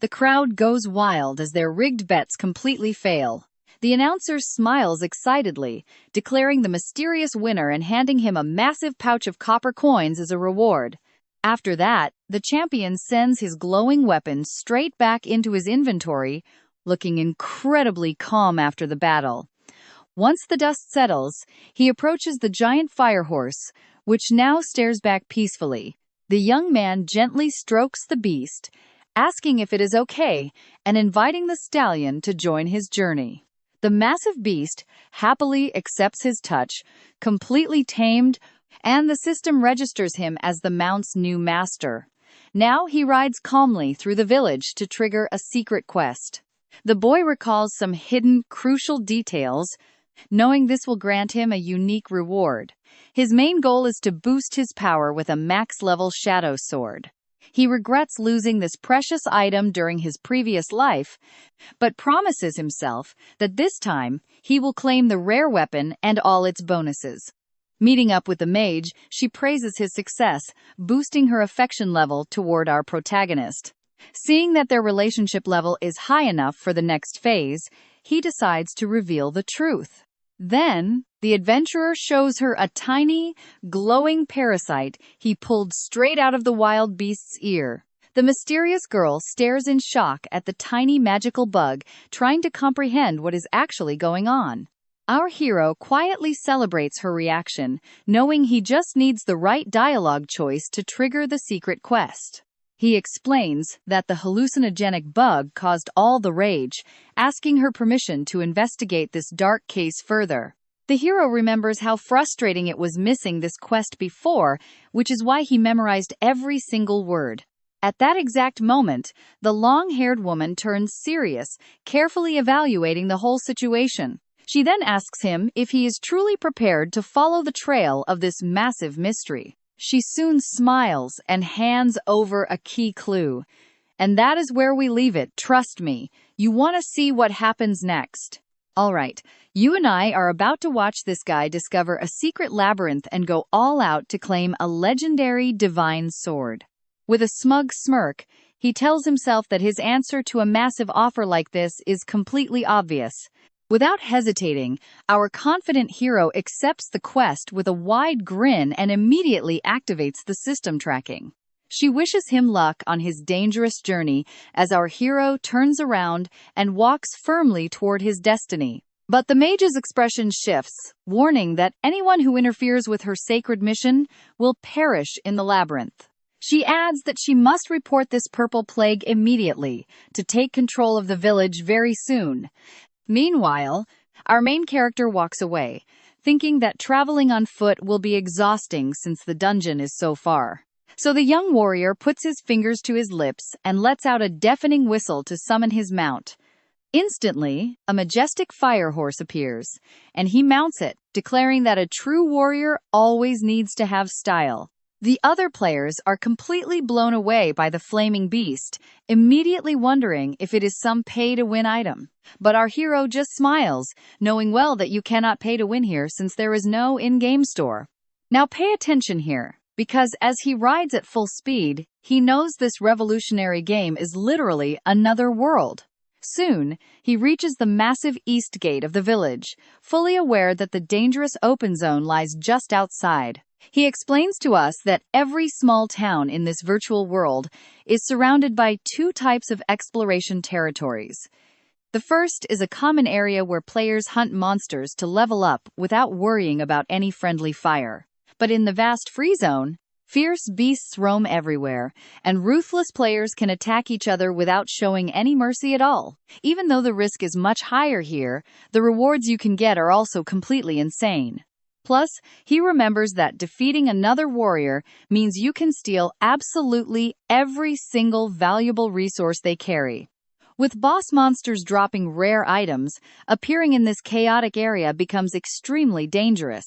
The crowd goes wild as their rigged bets completely fail. The announcer smiles excitedly, declaring the mysterious winner and handing him a massive pouch of copper coins as a reward. After that, the champion sends his glowing weapon straight back into his inventory, looking incredibly calm after the battle. Once the dust settles, he approaches the giant fire horse, which now stares back peacefully. The young man gently strokes the beast, asking if it is okay, and inviting the stallion to join his journey. The massive beast happily accepts his touch, completely tamed, and the system registers him as the mount's new master. Now he rides calmly through the village to trigger a secret quest. The boy recalls some hidden, crucial details, knowing this will grant him a unique reward. His main goal is to boost his power with a max-level shadow sword. He regrets losing this precious item during his previous life, but promises himself that this time he will claim the rare weapon and all its bonuses. Meeting up with the mage, she praises his success, boosting her affection level toward our protagonist. Seeing that their relationship level is high enough for the next phase, he decides to reveal the truth. Then, the adventurer shows her a tiny, glowing parasite he pulled straight out of the wild beast's ear. The mysterious girl stares in shock at the tiny magical bug, trying to comprehend what is actually going on. Our hero quietly celebrates her reaction, knowing he just needs the right dialogue choice to trigger the secret quest. He explains that the hallucinogenic bug caused all the rage, asking her permission to investigate this dark case further. The hero remembers how frustrating it was missing this quest before, which is why he memorized every single word. At that exact moment, the long-haired woman turns serious, carefully evaluating the whole situation. She then asks him if he is truly prepared to follow the trail of this massive mystery. She soon smiles and hands over a key clue. And that is where we leave it, trust me. You want to see what happens next. Alright, you and I are about to watch this guy discover a secret labyrinth and go all out to claim a legendary divine sword. With a smug smirk, he tells himself that his answer to a massive offer like this is completely obvious. Without hesitating, our confident hero accepts the quest with a wide grin and immediately activates the system tracking. She wishes him luck on his dangerous journey as our hero turns around and walks firmly toward his destiny. But the mage's expression shifts, warning that anyone who interferes with her sacred mission will perish in the labyrinth. She adds that she must report this purple plague immediately to take control of the village very soon. Meanwhile, our main character walks away, thinking that traveling on foot will be exhausting since the dungeon is so far. So the young warrior puts his fingers to his lips and lets out a deafening whistle to summon his mount. Instantly, a majestic fire horse appears, and he mounts it, declaring that a true warrior always needs to have style. The other players are completely blown away by the flaming beast, immediately wondering if it is some pay-to-win item. But our hero just smiles, knowing well that you cannot pay to win here since there is no in-game store. Now pay attention here, because as he rides at full speed, he knows this revolutionary game is literally another world. Soon, he reaches the massive east gate of the village, fully aware that the dangerous open zone lies just outside. He explains to us that every small town in this virtual world is surrounded by two types of exploration territories. The first is a common area where players hunt monsters to level up without worrying about any friendly fire. But in the vast free zone, fierce beasts roam everywhere, and ruthless players can attack each other without showing any mercy at all. Even though the risk is much higher here, the rewards you can get are also completely insane. Plus, he remembers that defeating another warrior means you can steal absolutely every single valuable resource they carry. With boss monsters dropping rare items, appearing in this chaotic area becomes extremely dangerous.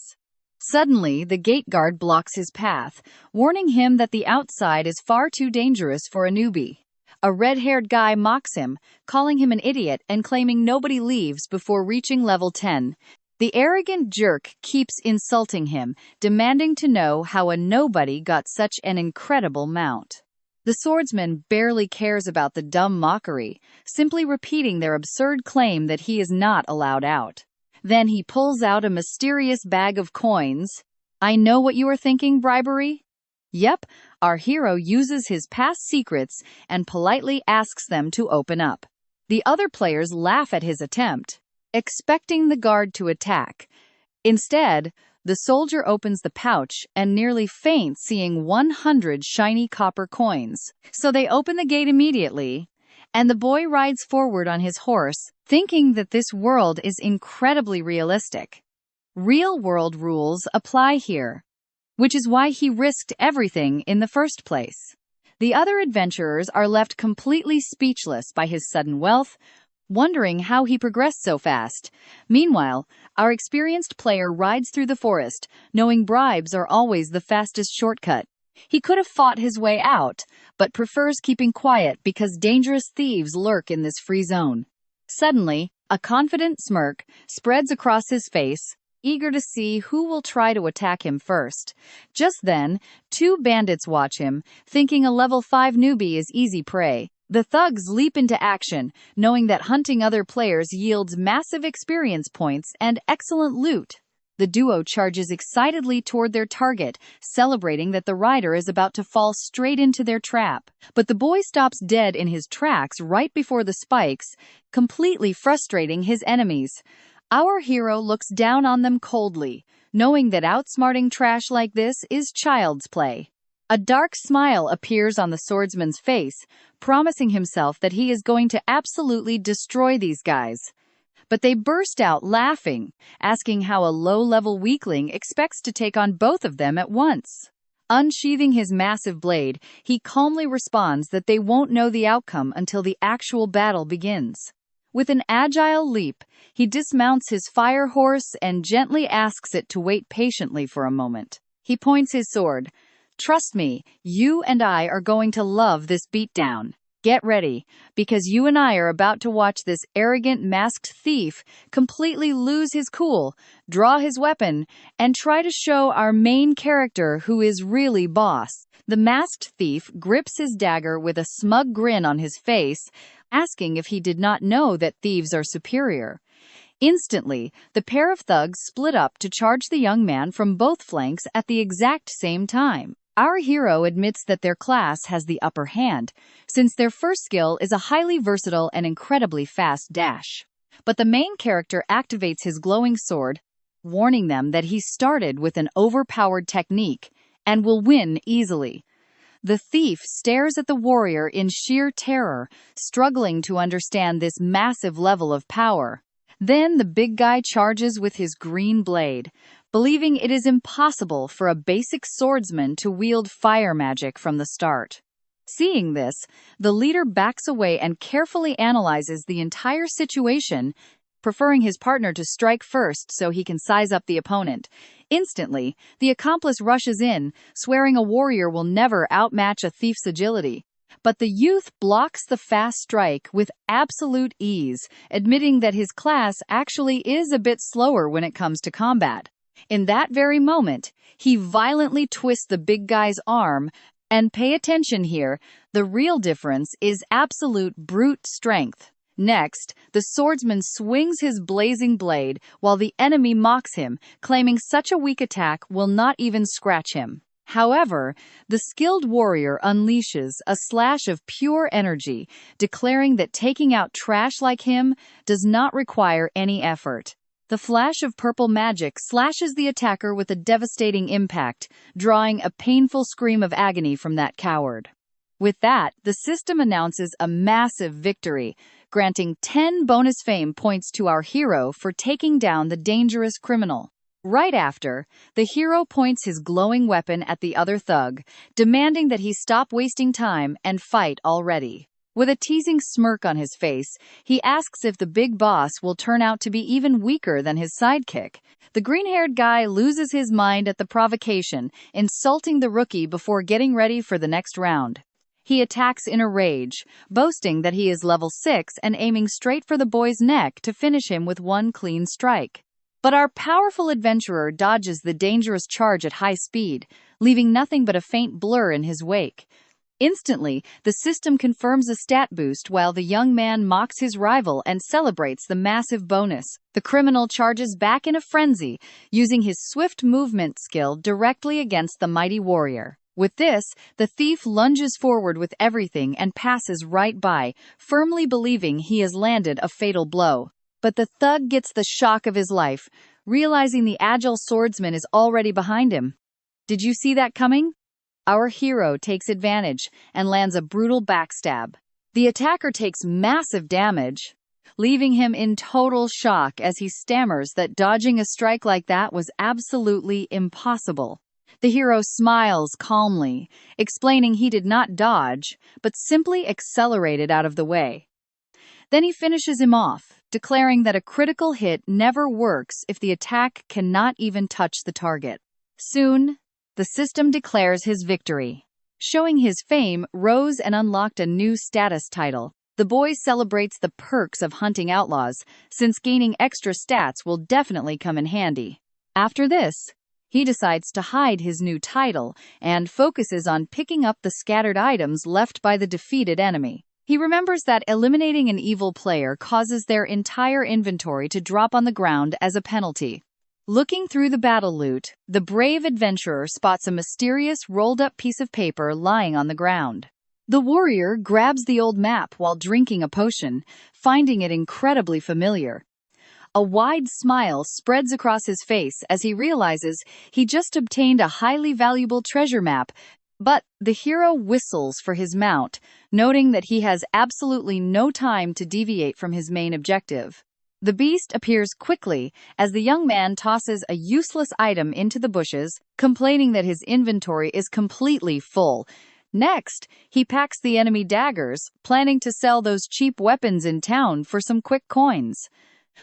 Suddenly, the gate guard blocks his path, warning him that the outside is far too dangerous for a newbie. A red-haired guy mocks him, calling him an idiot and claiming nobody leaves before reaching level 10. The arrogant jerk keeps insulting him, demanding to know how a nobody got such an incredible mount. The swordsman barely cares about the dumb mockery, simply repeating their absurd claim that he is not allowed out. Then he pulls out a mysterious bag of coins. I know what you are thinking, bribery? Yep, our hero uses his past secrets and politely asks them to open up. The other players laugh at his attempt, expecting the guard to attack. Instead, the soldier opens the pouch and nearly faints seeing 100 shiny copper coins. So they open the gate immediately, and the boy rides forward on his horse, thinking that this world is incredibly realistic. Real-world rules apply here, which is why he risked everything in the first place. The other adventurers are left completely speechless by his sudden wealth, wondering how he progressed so fast. Meanwhile, our experienced player rides through the forest, knowing bribes are always the fastest shortcut. He could have fought his way out, but prefers keeping quiet because dangerous thieves lurk in this free zone. Suddenly, a confident smirk spreads across his face, eager to see who will try to attack him first. Just then, two bandits watch him, thinking a level 5 newbie is easy prey. The thugs leap into action, knowing that hunting other players yields massive experience points and excellent loot. The duo charges excitedly toward their target, celebrating that the rider is about to fall straight into their trap. But the boy stops dead in his tracks right before the spikes, completely frustrating his enemies. Our hero looks down on them coldly, knowing that outsmarting trash like this is child's play. A dark smile appears on the swordsman's face, promising himself that he is going to absolutely destroy these guys. But they burst out laughing, asking how a low-level weakling expects to take on both of them at once. Unsheathing his massive blade, he calmly responds that they won't know the outcome until the actual battle begins. With an agile leap, he dismounts his fire horse and gently asks it to wait patiently for a moment. He points his sword. Trust me, you and I are going to love this beatdown. Get ready, because you and I are about to watch this arrogant masked thief completely lose his cool, draw his weapon, and try to show our main character who is really boss. The masked thief grips his dagger with a smug grin on his face, asking if he did not know that thieves are superior. Instantly, the pair of thugs split up to charge the young man from both flanks at the exact same time. Our hero admits that their class has the upper hand, since their first skill is a highly versatile and incredibly fast dash. But the main character activates his glowing sword, warning them that he started with an overpowered technique and will win easily. The thief stares at the warrior in sheer terror, struggling to understand this massive level of power. Then the big guy charges with his green blade, believing it is impossible for a basic swordsman to wield fire magic from the start. Seeing this, the leader backs away and carefully analyzes the entire situation, preferring his partner to strike first so he can size up the opponent. Instantly, the accomplice rushes in, swearing a warrior will never outmatch a thief's agility. But the youth blocks the fast strike with absolute ease, admitting that his class actually is a bit slower when it comes to combat. In that very moment, he violently twists the big guy's arm, and pay attention here, the real difference is absolute brute strength. Next, the swordsman swings his blazing blade while the enemy mocks him, claiming such a weak attack will not even scratch him. However, the skilled warrior unleashes a slash of pure energy, declaring that taking out trash like him does not require any effort. The flash of purple magic slashes the attacker with a devastating impact, drawing a painful scream of agony from that coward. With that, the system announces a massive victory, granting 10 bonus fame points to our hero for taking down the dangerous criminal. Right after, the hero points his glowing weapon at the other thug, demanding that he stop wasting time and fight already. With a teasing smirk on his face, he asks if the big boss will turn out to be even weaker than his sidekick. The green-haired guy loses his mind at the provocation, insulting the rookie before getting ready for the next round. He attacks in a rage, boasting that he is level 6 and aiming straight for the boy's neck to finish him with one clean strike. But our powerful adventurer dodges the dangerous charge at high speed, leaving nothing but a faint blur in his wake. Instantly, the system confirms a stat boost while the young man mocks his rival and celebrates the massive bonus. The criminal charges back in a frenzy, using his swift movement skill directly against the mighty warrior. With this, the thief lunges forward with everything and passes right by, firmly believing he has landed a fatal blow. But the thug gets the shock of his life, realizing the agile swordsman is already behind him. Did you see that coming? Our hero takes advantage and lands a brutal backstab. The attacker takes massive damage, leaving him in total shock as he stammers that dodging a strike like that was absolutely impossible. The hero smiles calmly, explaining he did not dodge, but simply accelerated out of the way. Then he finishes him off, declaring that a critical hit never works if the attack cannot even touch the target. Soon, the system declares his victory. Showing his fame rose and unlocked a new status title. The boy celebrates the perks of hunting outlaws, since gaining extra stats will definitely come in handy. After this, he decides to hide his new title and focuses on picking up the scattered items left by the defeated enemy. He remembers that eliminating an evil player causes their entire inventory to drop on the ground as a penalty. Looking through the battle loot, the brave adventurer spots a mysterious rolled-up piece of paper lying on the ground. The warrior grabs the old map while drinking a potion, finding it incredibly familiar. A wide smile spreads across his face as he realizes he just obtained a highly valuable treasure map, but the hero whistles for his mount, noting that he has absolutely no time to deviate from his main objective. The beast appears quickly as the young man tosses a useless item into the bushes, complaining that his inventory is completely full. Next, he packs the enemy daggers, planning to sell those cheap weapons in town for some quick coins.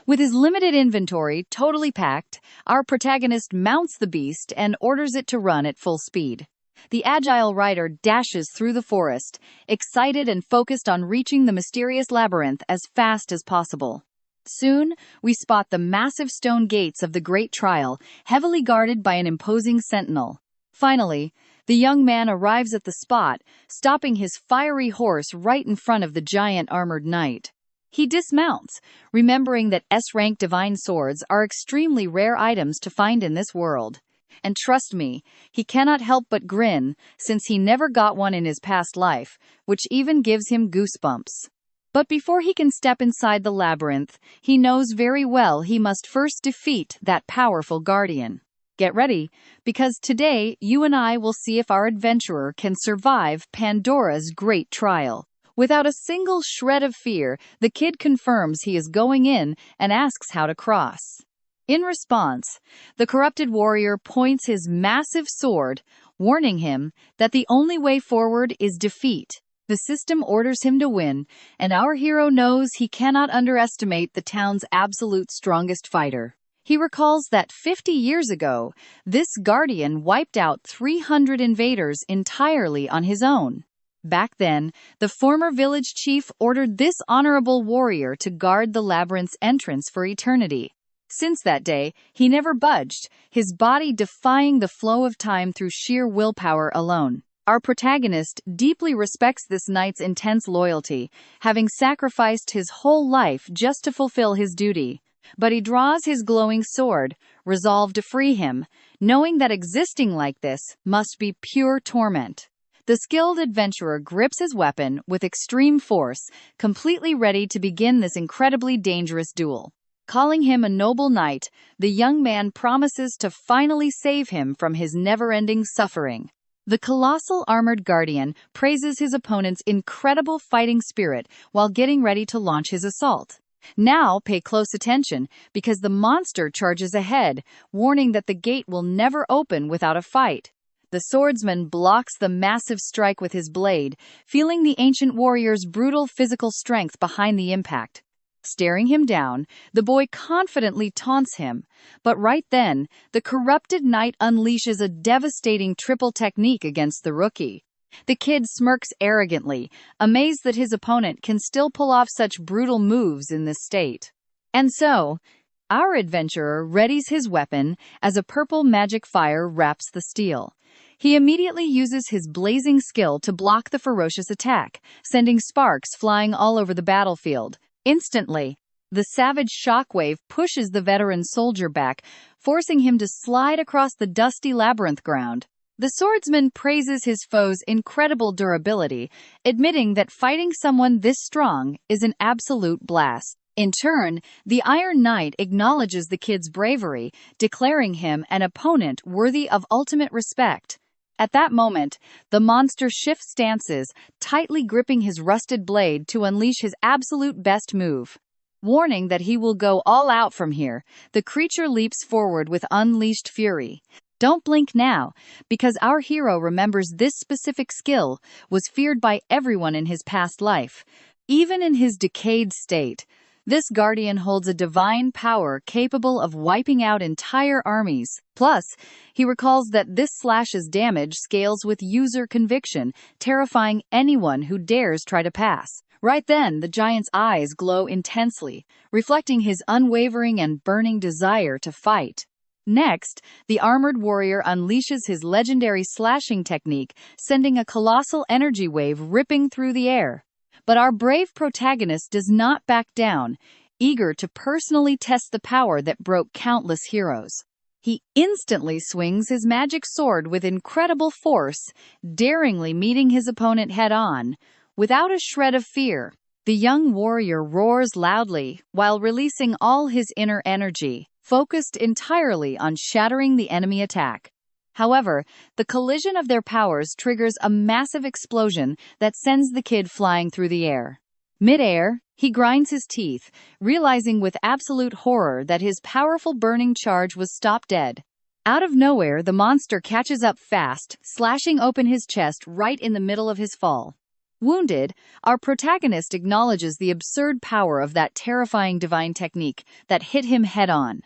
With his limited inventory totally packed, our protagonist mounts the beast and orders it to run at full speed. The agile rider dashes through the forest, excited and focused on reaching the mysterious labyrinth as fast as possible. Soon, we spot the massive stone gates of the Great Trial, heavily guarded by an imposing sentinel. Finally, the young man arrives at the spot, stopping his fiery horse right in front of the giant armored knight. He dismounts, remembering that S-rank divine swords are extremely rare items to find in this world. And trust me, he cannot help but grin, since he never got one in his past life, which even gives him goosebumps. But before he can step inside the labyrinth, he knows very well he must first defeat that powerful guardian. Get ready, because today you and I will see if our adventurer can survive Pandora's great trial. Without a single shred of fear, the kid confirms he is going in and asks how to cross. In response, the corrupted warrior points his massive sword, warning him that the only way forward is defeat. The system orders him to win, and our hero knows he cannot underestimate the town's absolute strongest fighter. He recalls that 50 years ago, this guardian wiped out 300 invaders entirely on his own. Back then, the former village chief ordered this honorable warrior to guard the labyrinth's entrance for eternity. Since that day, he never budged, his body defying the flow of time through sheer willpower alone. Our protagonist deeply respects this knight's intense loyalty, having sacrificed his whole life just to fulfill his duty. But he draws his glowing sword, resolved to free him, knowing that existing like this must be pure torment. The skilled adventurer grips his weapon with extreme force, completely ready to begin this incredibly dangerous duel. Calling him a noble knight, the young man promises to finally save him from his never-ending suffering. The colossal armored guardian praises his opponent's incredible fighting spirit while getting ready to launch his assault. Now pay close attention, because the monster charges ahead, warning that the gate will never open without a fight. The swordsman blocks the massive strike with his blade, feeling the ancient warrior's brutal physical strength behind the impact. Staring him down, the boy confidently taunts him. But right then, the corrupted knight unleashes a devastating triple technique against the rookie. The kid smirks arrogantly, amazed that his opponent can still pull off such brutal moves in this state. And so, our adventurer readies his weapon as a purple magic fire wraps the steel. He immediately uses his blazing skill to block the ferocious attack, sending sparks flying all over the battlefield. Instantly, the savage shockwave pushes the veteran soldier back, forcing him to slide across the dusty labyrinth ground. The swordsman praises his foe's incredible durability, admitting that fighting someone this strong is an absolute blast. In turn, the Iron Knight acknowledges the kid's bravery, declaring him an opponent worthy of ultimate respect. At that moment, the monster shifts stances, tightly gripping his rusted blade to unleash his absolute best move. Warning that he will go all out from here, the creature leaps forward with unleashed fury. Don't blink now, because our hero remembers this specific skill was feared by everyone in his past life. Even in his decayed state, this guardian holds a divine power capable of wiping out entire armies. Plus, he recalls that this slash's damage scales with user conviction, terrifying anyone who dares try to pass. Right then, the giant's eyes glow intensely, reflecting his unwavering and burning desire to fight. Next, the armored warrior unleashes his legendary slashing technique, sending a colossal energy wave ripping through the air. But our brave protagonist does not back down, eager to personally test the power that broke countless heroes. He instantly swings his magic sword with incredible force, daringly meeting his opponent head-on. Without a shred of fear, the young warrior roars loudly while releasing all his inner energy, focused entirely on shattering the enemy attack. However, the collision of their powers triggers a massive explosion that sends the kid flying through the air. Mid-air, he grinds his teeth, realizing with absolute horror that his powerful burning charge was stopped dead. Out of nowhere, the monster catches up fast, slashing open his chest right in the middle of his fall. Wounded, our protagonist acknowledges the absurd power of that terrifying divine technique that hit him head-on.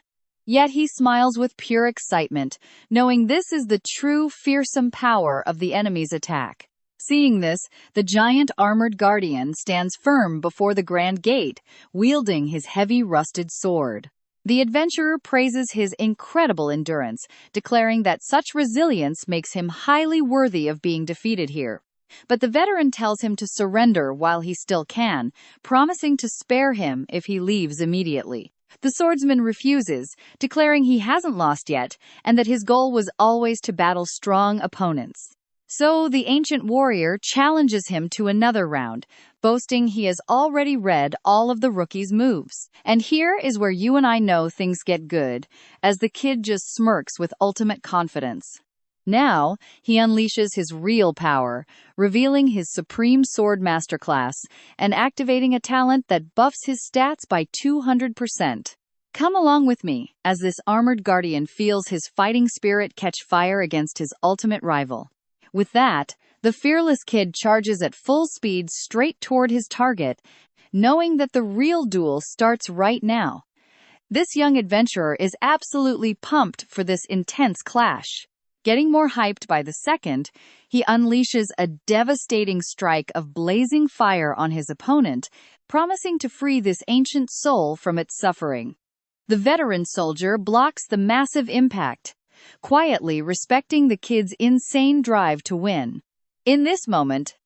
Yet he smiles with pure excitement, knowing this is the true fearsome power of the enemy's attack. Seeing this, the giant armored guardian stands firm before the grand gate, wielding his heavy rusted sword. The adventurer praises his incredible endurance, declaring that such resilience makes him highly worthy of being defeated here. But the veteran tells him to surrender while he still can, promising to spare him if he leaves immediately. The swordsman refuses, declaring he hasn't lost yet, and that his goal was always to battle strong opponents. So the ancient warrior challenges him to another round, boasting he has already read all of the rookie's moves. And here is where you and I know things get good, as the kid just smirks with ultimate confidence. Now, he unleashes his real power, revealing his supreme sword masterclass and activating a talent that buffs his stats by 200%. Come along with me, as this armored guardian feels his fighting spirit catch fire against his ultimate rival. With that, the fearless kid charges at full speed straight toward his target, knowing that the real duel starts right now. This young adventurer is absolutely pumped for this intense clash. Getting more hyped by the second, he unleashes a devastating strike of blazing fire on his opponent, promising to free this ancient soul from its suffering. The veteran soldier blocks the massive impact, quietly respecting the kid's insane drive to win. In this moment,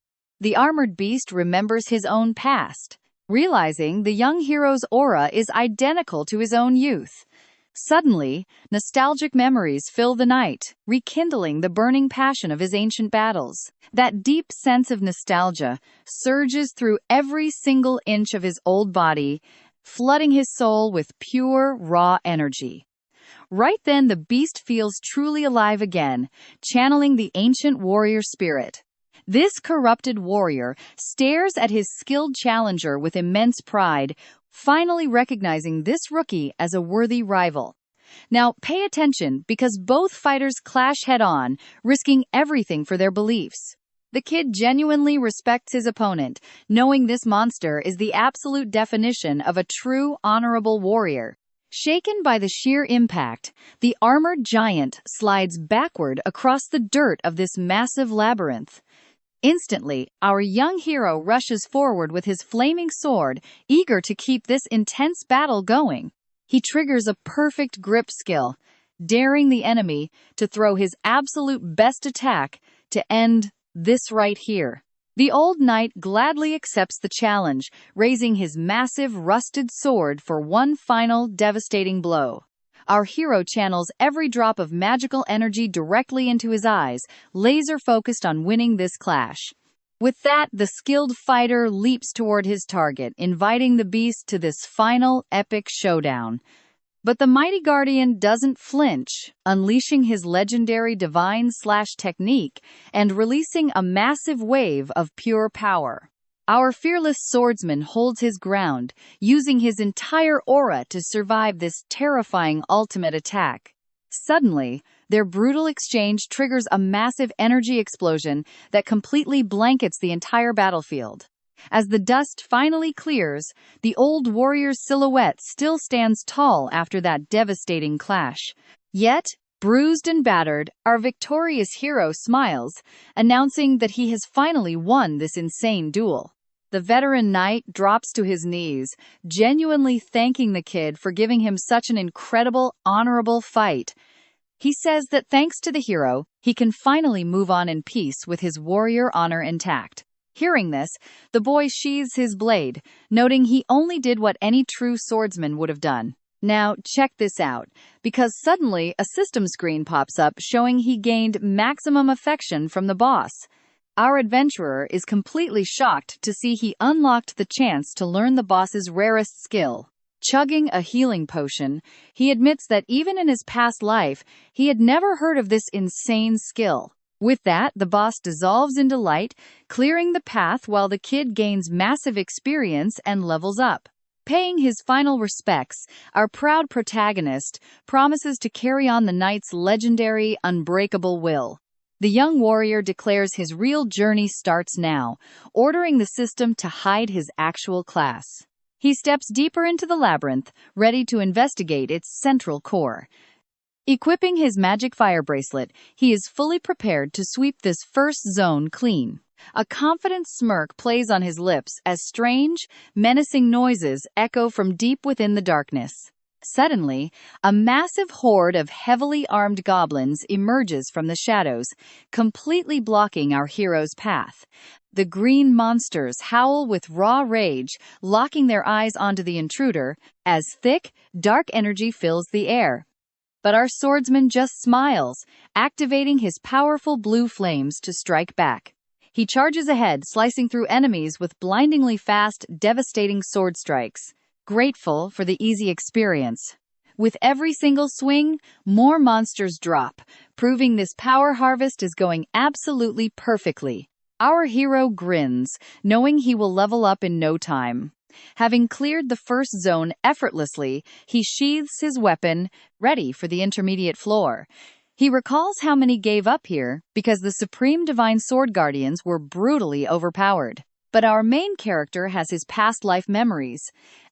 the armored beast remembers his own past, realizing the young hero's aura is identical to his own youth. Suddenly, nostalgic memories fill the night, rekindling the burning passion of his ancient battles. That deep sense of nostalgia surges through every single inch of his old body, flooding his soul with pure, raw energy. Right then, the beast feels truly alive again, channeling the ancient warrior spirit. This corrupted warrior stares at his skilled challenger with immense pride, finally recognizing this rookie as a worthy rival. Now, pay attention because both fighters clash head-on, risking everything for their beliefs. The kid genuinely respects his opponent, knowing this monster is the absolute definition of a true, honorable warrior. Shaken by the sheer impact, the armored giant slides backward across the dirt of this massive labyrinth. Instantly, our young hero rushes forward with his flaming sword, eager to keep this intense battle going. He triggers a perfect grip skill, daring the enemy to throw his absolute best attack to end this right here. The old knight gladly accepts the challenge, raising his massive rusted sword for one final devastating blow. Our hero channels every drop of magical energy directly into his eyes, laser-focused on winning this clash. With that, the skilled fighter leaps toward his target, inviting the beast to this final epic showdown. But the mighty guardian doesn't flinch, unleashing his legendary divine slash technique and releasing a massive wave of pure power. Our fearless swordsman holds his ground, using his entire aura to survive this terrifying ultimate attack. Suddenly, their brutal exchange triggers a massive energy explosion that completely blankets the entire battlefield. As the dust finally clears, the old warrior's silhouette still stands tall after that devastating clash. Yet, bruised and battered, our victorious hero smiles, announcing that he has finally won this insane duel. The veteran knight drops to his knees, genuinely thanking the kid for giving him such an incredible, honorable fight. He says that thanks to the hero, he can finally move on in peace with his warrior honor intact. Hearing this, the boy sheathes his blade, noting he only did what any true swordsman would have done. Now, check this out, because suddenly a system screen pops up showing he gained maximum affection from the boss. Our adventurer is completely shocked to see he unlocked the chance to learn the boss's rarest skill. Chugging a healing potion, he admits that even in his past life, he had never heard of this insane skill. With that, the boss dissolves into light, clearing the path while the kid gains massive experience and levels up. Paying his final respects, our proud protagonist promises to carry on the knight's legendary, unbreakable will. The young warrior declares his real journey starts now, ordering the system to hide his actual class. He steps deeper into the labyrinth, ready to investigate its central core. Equipping his magic fire bracelet, he is fully prepared to sweep this first zone clean. A confident smirk plays on his lips as strange, menacing noises echo from deep within the darkness. Suddenly, a massive horde of heavily armed goblins emerges from the shadows, completely blocking our hero's path. The green monsters howl with raw rage, locking their eyes onto the intruder, as thick, dark energy fills the air. But our swordsman just smiles, activating his powerful blue flames to strike back. He charges ahead, slicing through enemies with blindingly fast, devastating sword strikes. Grateful for the easy experience. With every single swing, more monsters drop, proving this power harvest is going absolutely perfectly. Our hero grins, knowing he will level up in no time. Having cleared the first zone effortlessly, he sheathes his weapon, ready for the intermediate floor. He recalls how many gave up here because the Supreme Divine Sword Guardians were brutally overpowered. But our main character has his past life memories,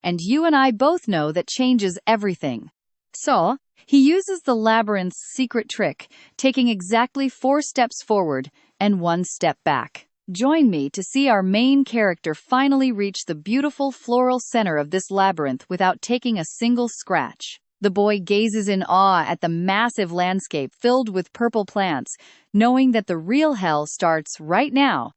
and you and I both know that changes everything. So, he uses the labyrinth's secret trick, taking exactly 4 steps forward and 1 step back. Join me to see our main character finally reach the beautiful floral center of this labyrinth without taking a single scratch. The boy gazes in awe at the massive landscape filled with purple plants, knowing that the real hell starts right now.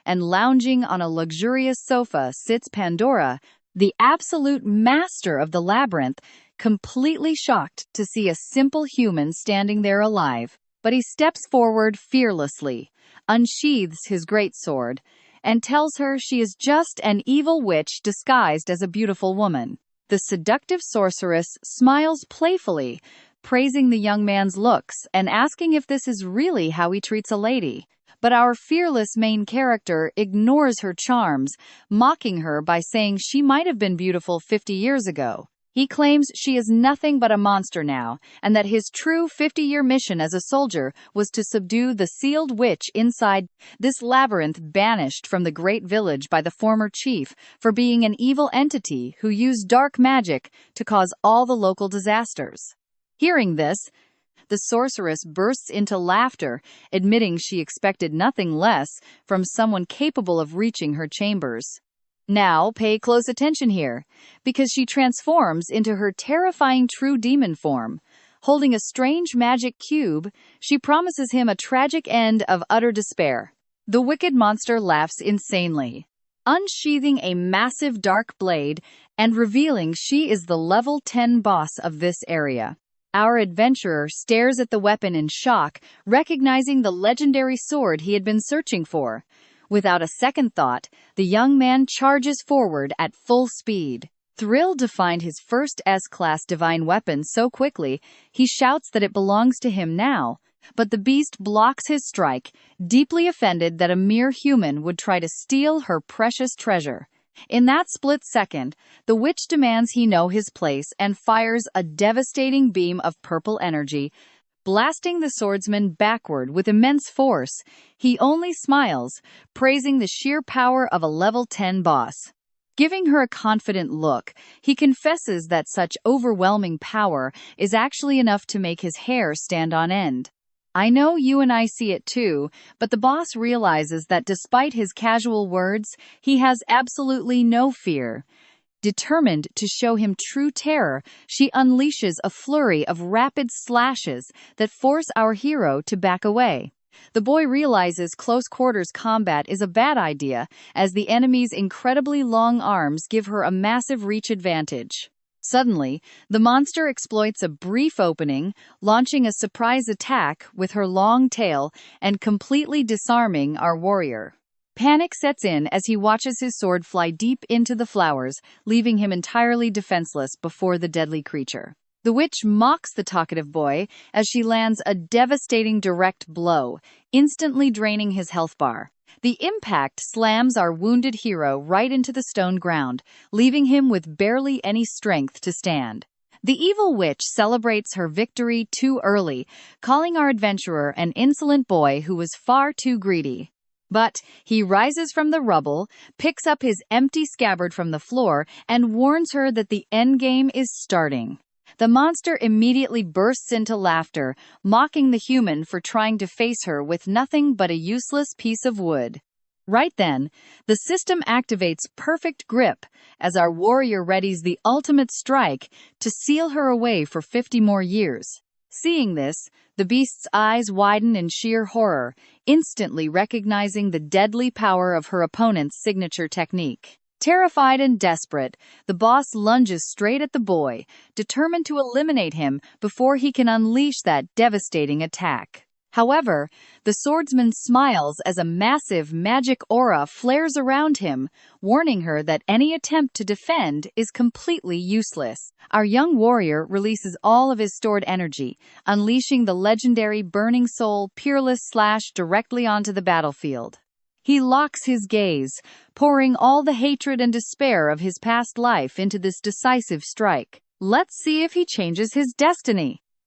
And lounging on a luxurious sofa sits Pandora, the absolute master of the labyrinth, completely shocked to see a simple human standing there alive. But he steps forward fearlessly, unsheathes his greatsword, and tells her she is just an evil witch disguised as a beautiful woman. The seductive sorceress smiles playfully, praising the young man's looks and asking if this is really how he treats a lady. But our fearless main character ignores her charms, mocking her by saying she might have been beautiful 50 years ago. He claims she is nothing but a monster now, and that his true 50-year mission as a soldier was to subdue the sealed witch inside this labyrinth, banished from the great village by the former chief for being an evil entity who used dark magic to cause all the local disasters. Hearing this, the sorceress bursts into laughter, admitting she expected nothing less from someone capable of reaching her chambers. Now, pay close attention here, because she transforms into her terrifying true demon form. Holding a strange magic cube, she promises him a tragic end of utter despair. The wicked monster laughs insanely, unsheathing a massive dark blade and revealing she is the level 10 boss of this area. Our adventurer stares at the weapon in shock, recognizing the legendary sword he had been searching for. Without a second thought, the young man charges forward at full speed. Thrilled to find his first S-class divine weapon so quickly, he shouts that it belongs to him now. But the beast blocks his strike, deeply offended that a mere human would try to steal her precious treasure. In that split second, the witch demands he know his place and fires a devastating beam of purple energy, blasting the swordsman backward with immense force. He only smiles, praising the sheer power of a level 10 boss. Giving her a confident look, he confesses that such overwhelming power is actually enough to make his hair stand on end. I know you and I see it too, but the boss realizes that despite his casual words, he has absolutely no fear. Determined to show him true terror, she unleashes a flurry of rapid slashes that force our hero to back away. The boy realizes close quarters combat is a bad idea, as the enemy's incredibly long arms give her a massive reach advantage. Suddenly, the monster exploits a brief opening, launching a surprise attack with her long tail and completely disarming our warrior. Panic sets in as he watches his sword fly deep into the flowers, leaving him entirely defenseless before the deadly creature. The witch mocks the talkative boy as she lands a devastating direct blow, instantly draining his health bar. The impact slams our wounded hero right into the stone ground, leaving him with barely any strength to stand. The evil witch celebrates her victory too early, calling our adventurer an insolent boy who was far too greedy. But he rises from the rubble, picks up his empty scabbard from the floor, and warns her that the endgame is starting. The monster immediately bursts into laughter, mocking the human for trying to face her with nothing but a useless piece of wood. Right then, the system activates perfect grip as our warrior readies the ultimate strike to seal her away for 50 more years. Seeing this, the beast's eyes widen in sheer horror, instantly recognizing the deadly power of her opponent's signature technique. Terrified and desperate, the boss lunges straight at the boy, determined to eliminate him before he can unleash that devastating attack. However, the swordsman smiles as a massive magic aura flares around him, warning her that any attempt to defend is completely useless. Our young warrior releases all of his stored energy, unleashing the legendary Burning Soul Peerless Slash directly onto the battlefield. He locks his gaze, pouring all the hatred and despair of his past life into this decisive strike. Let's see if he changes his destiny.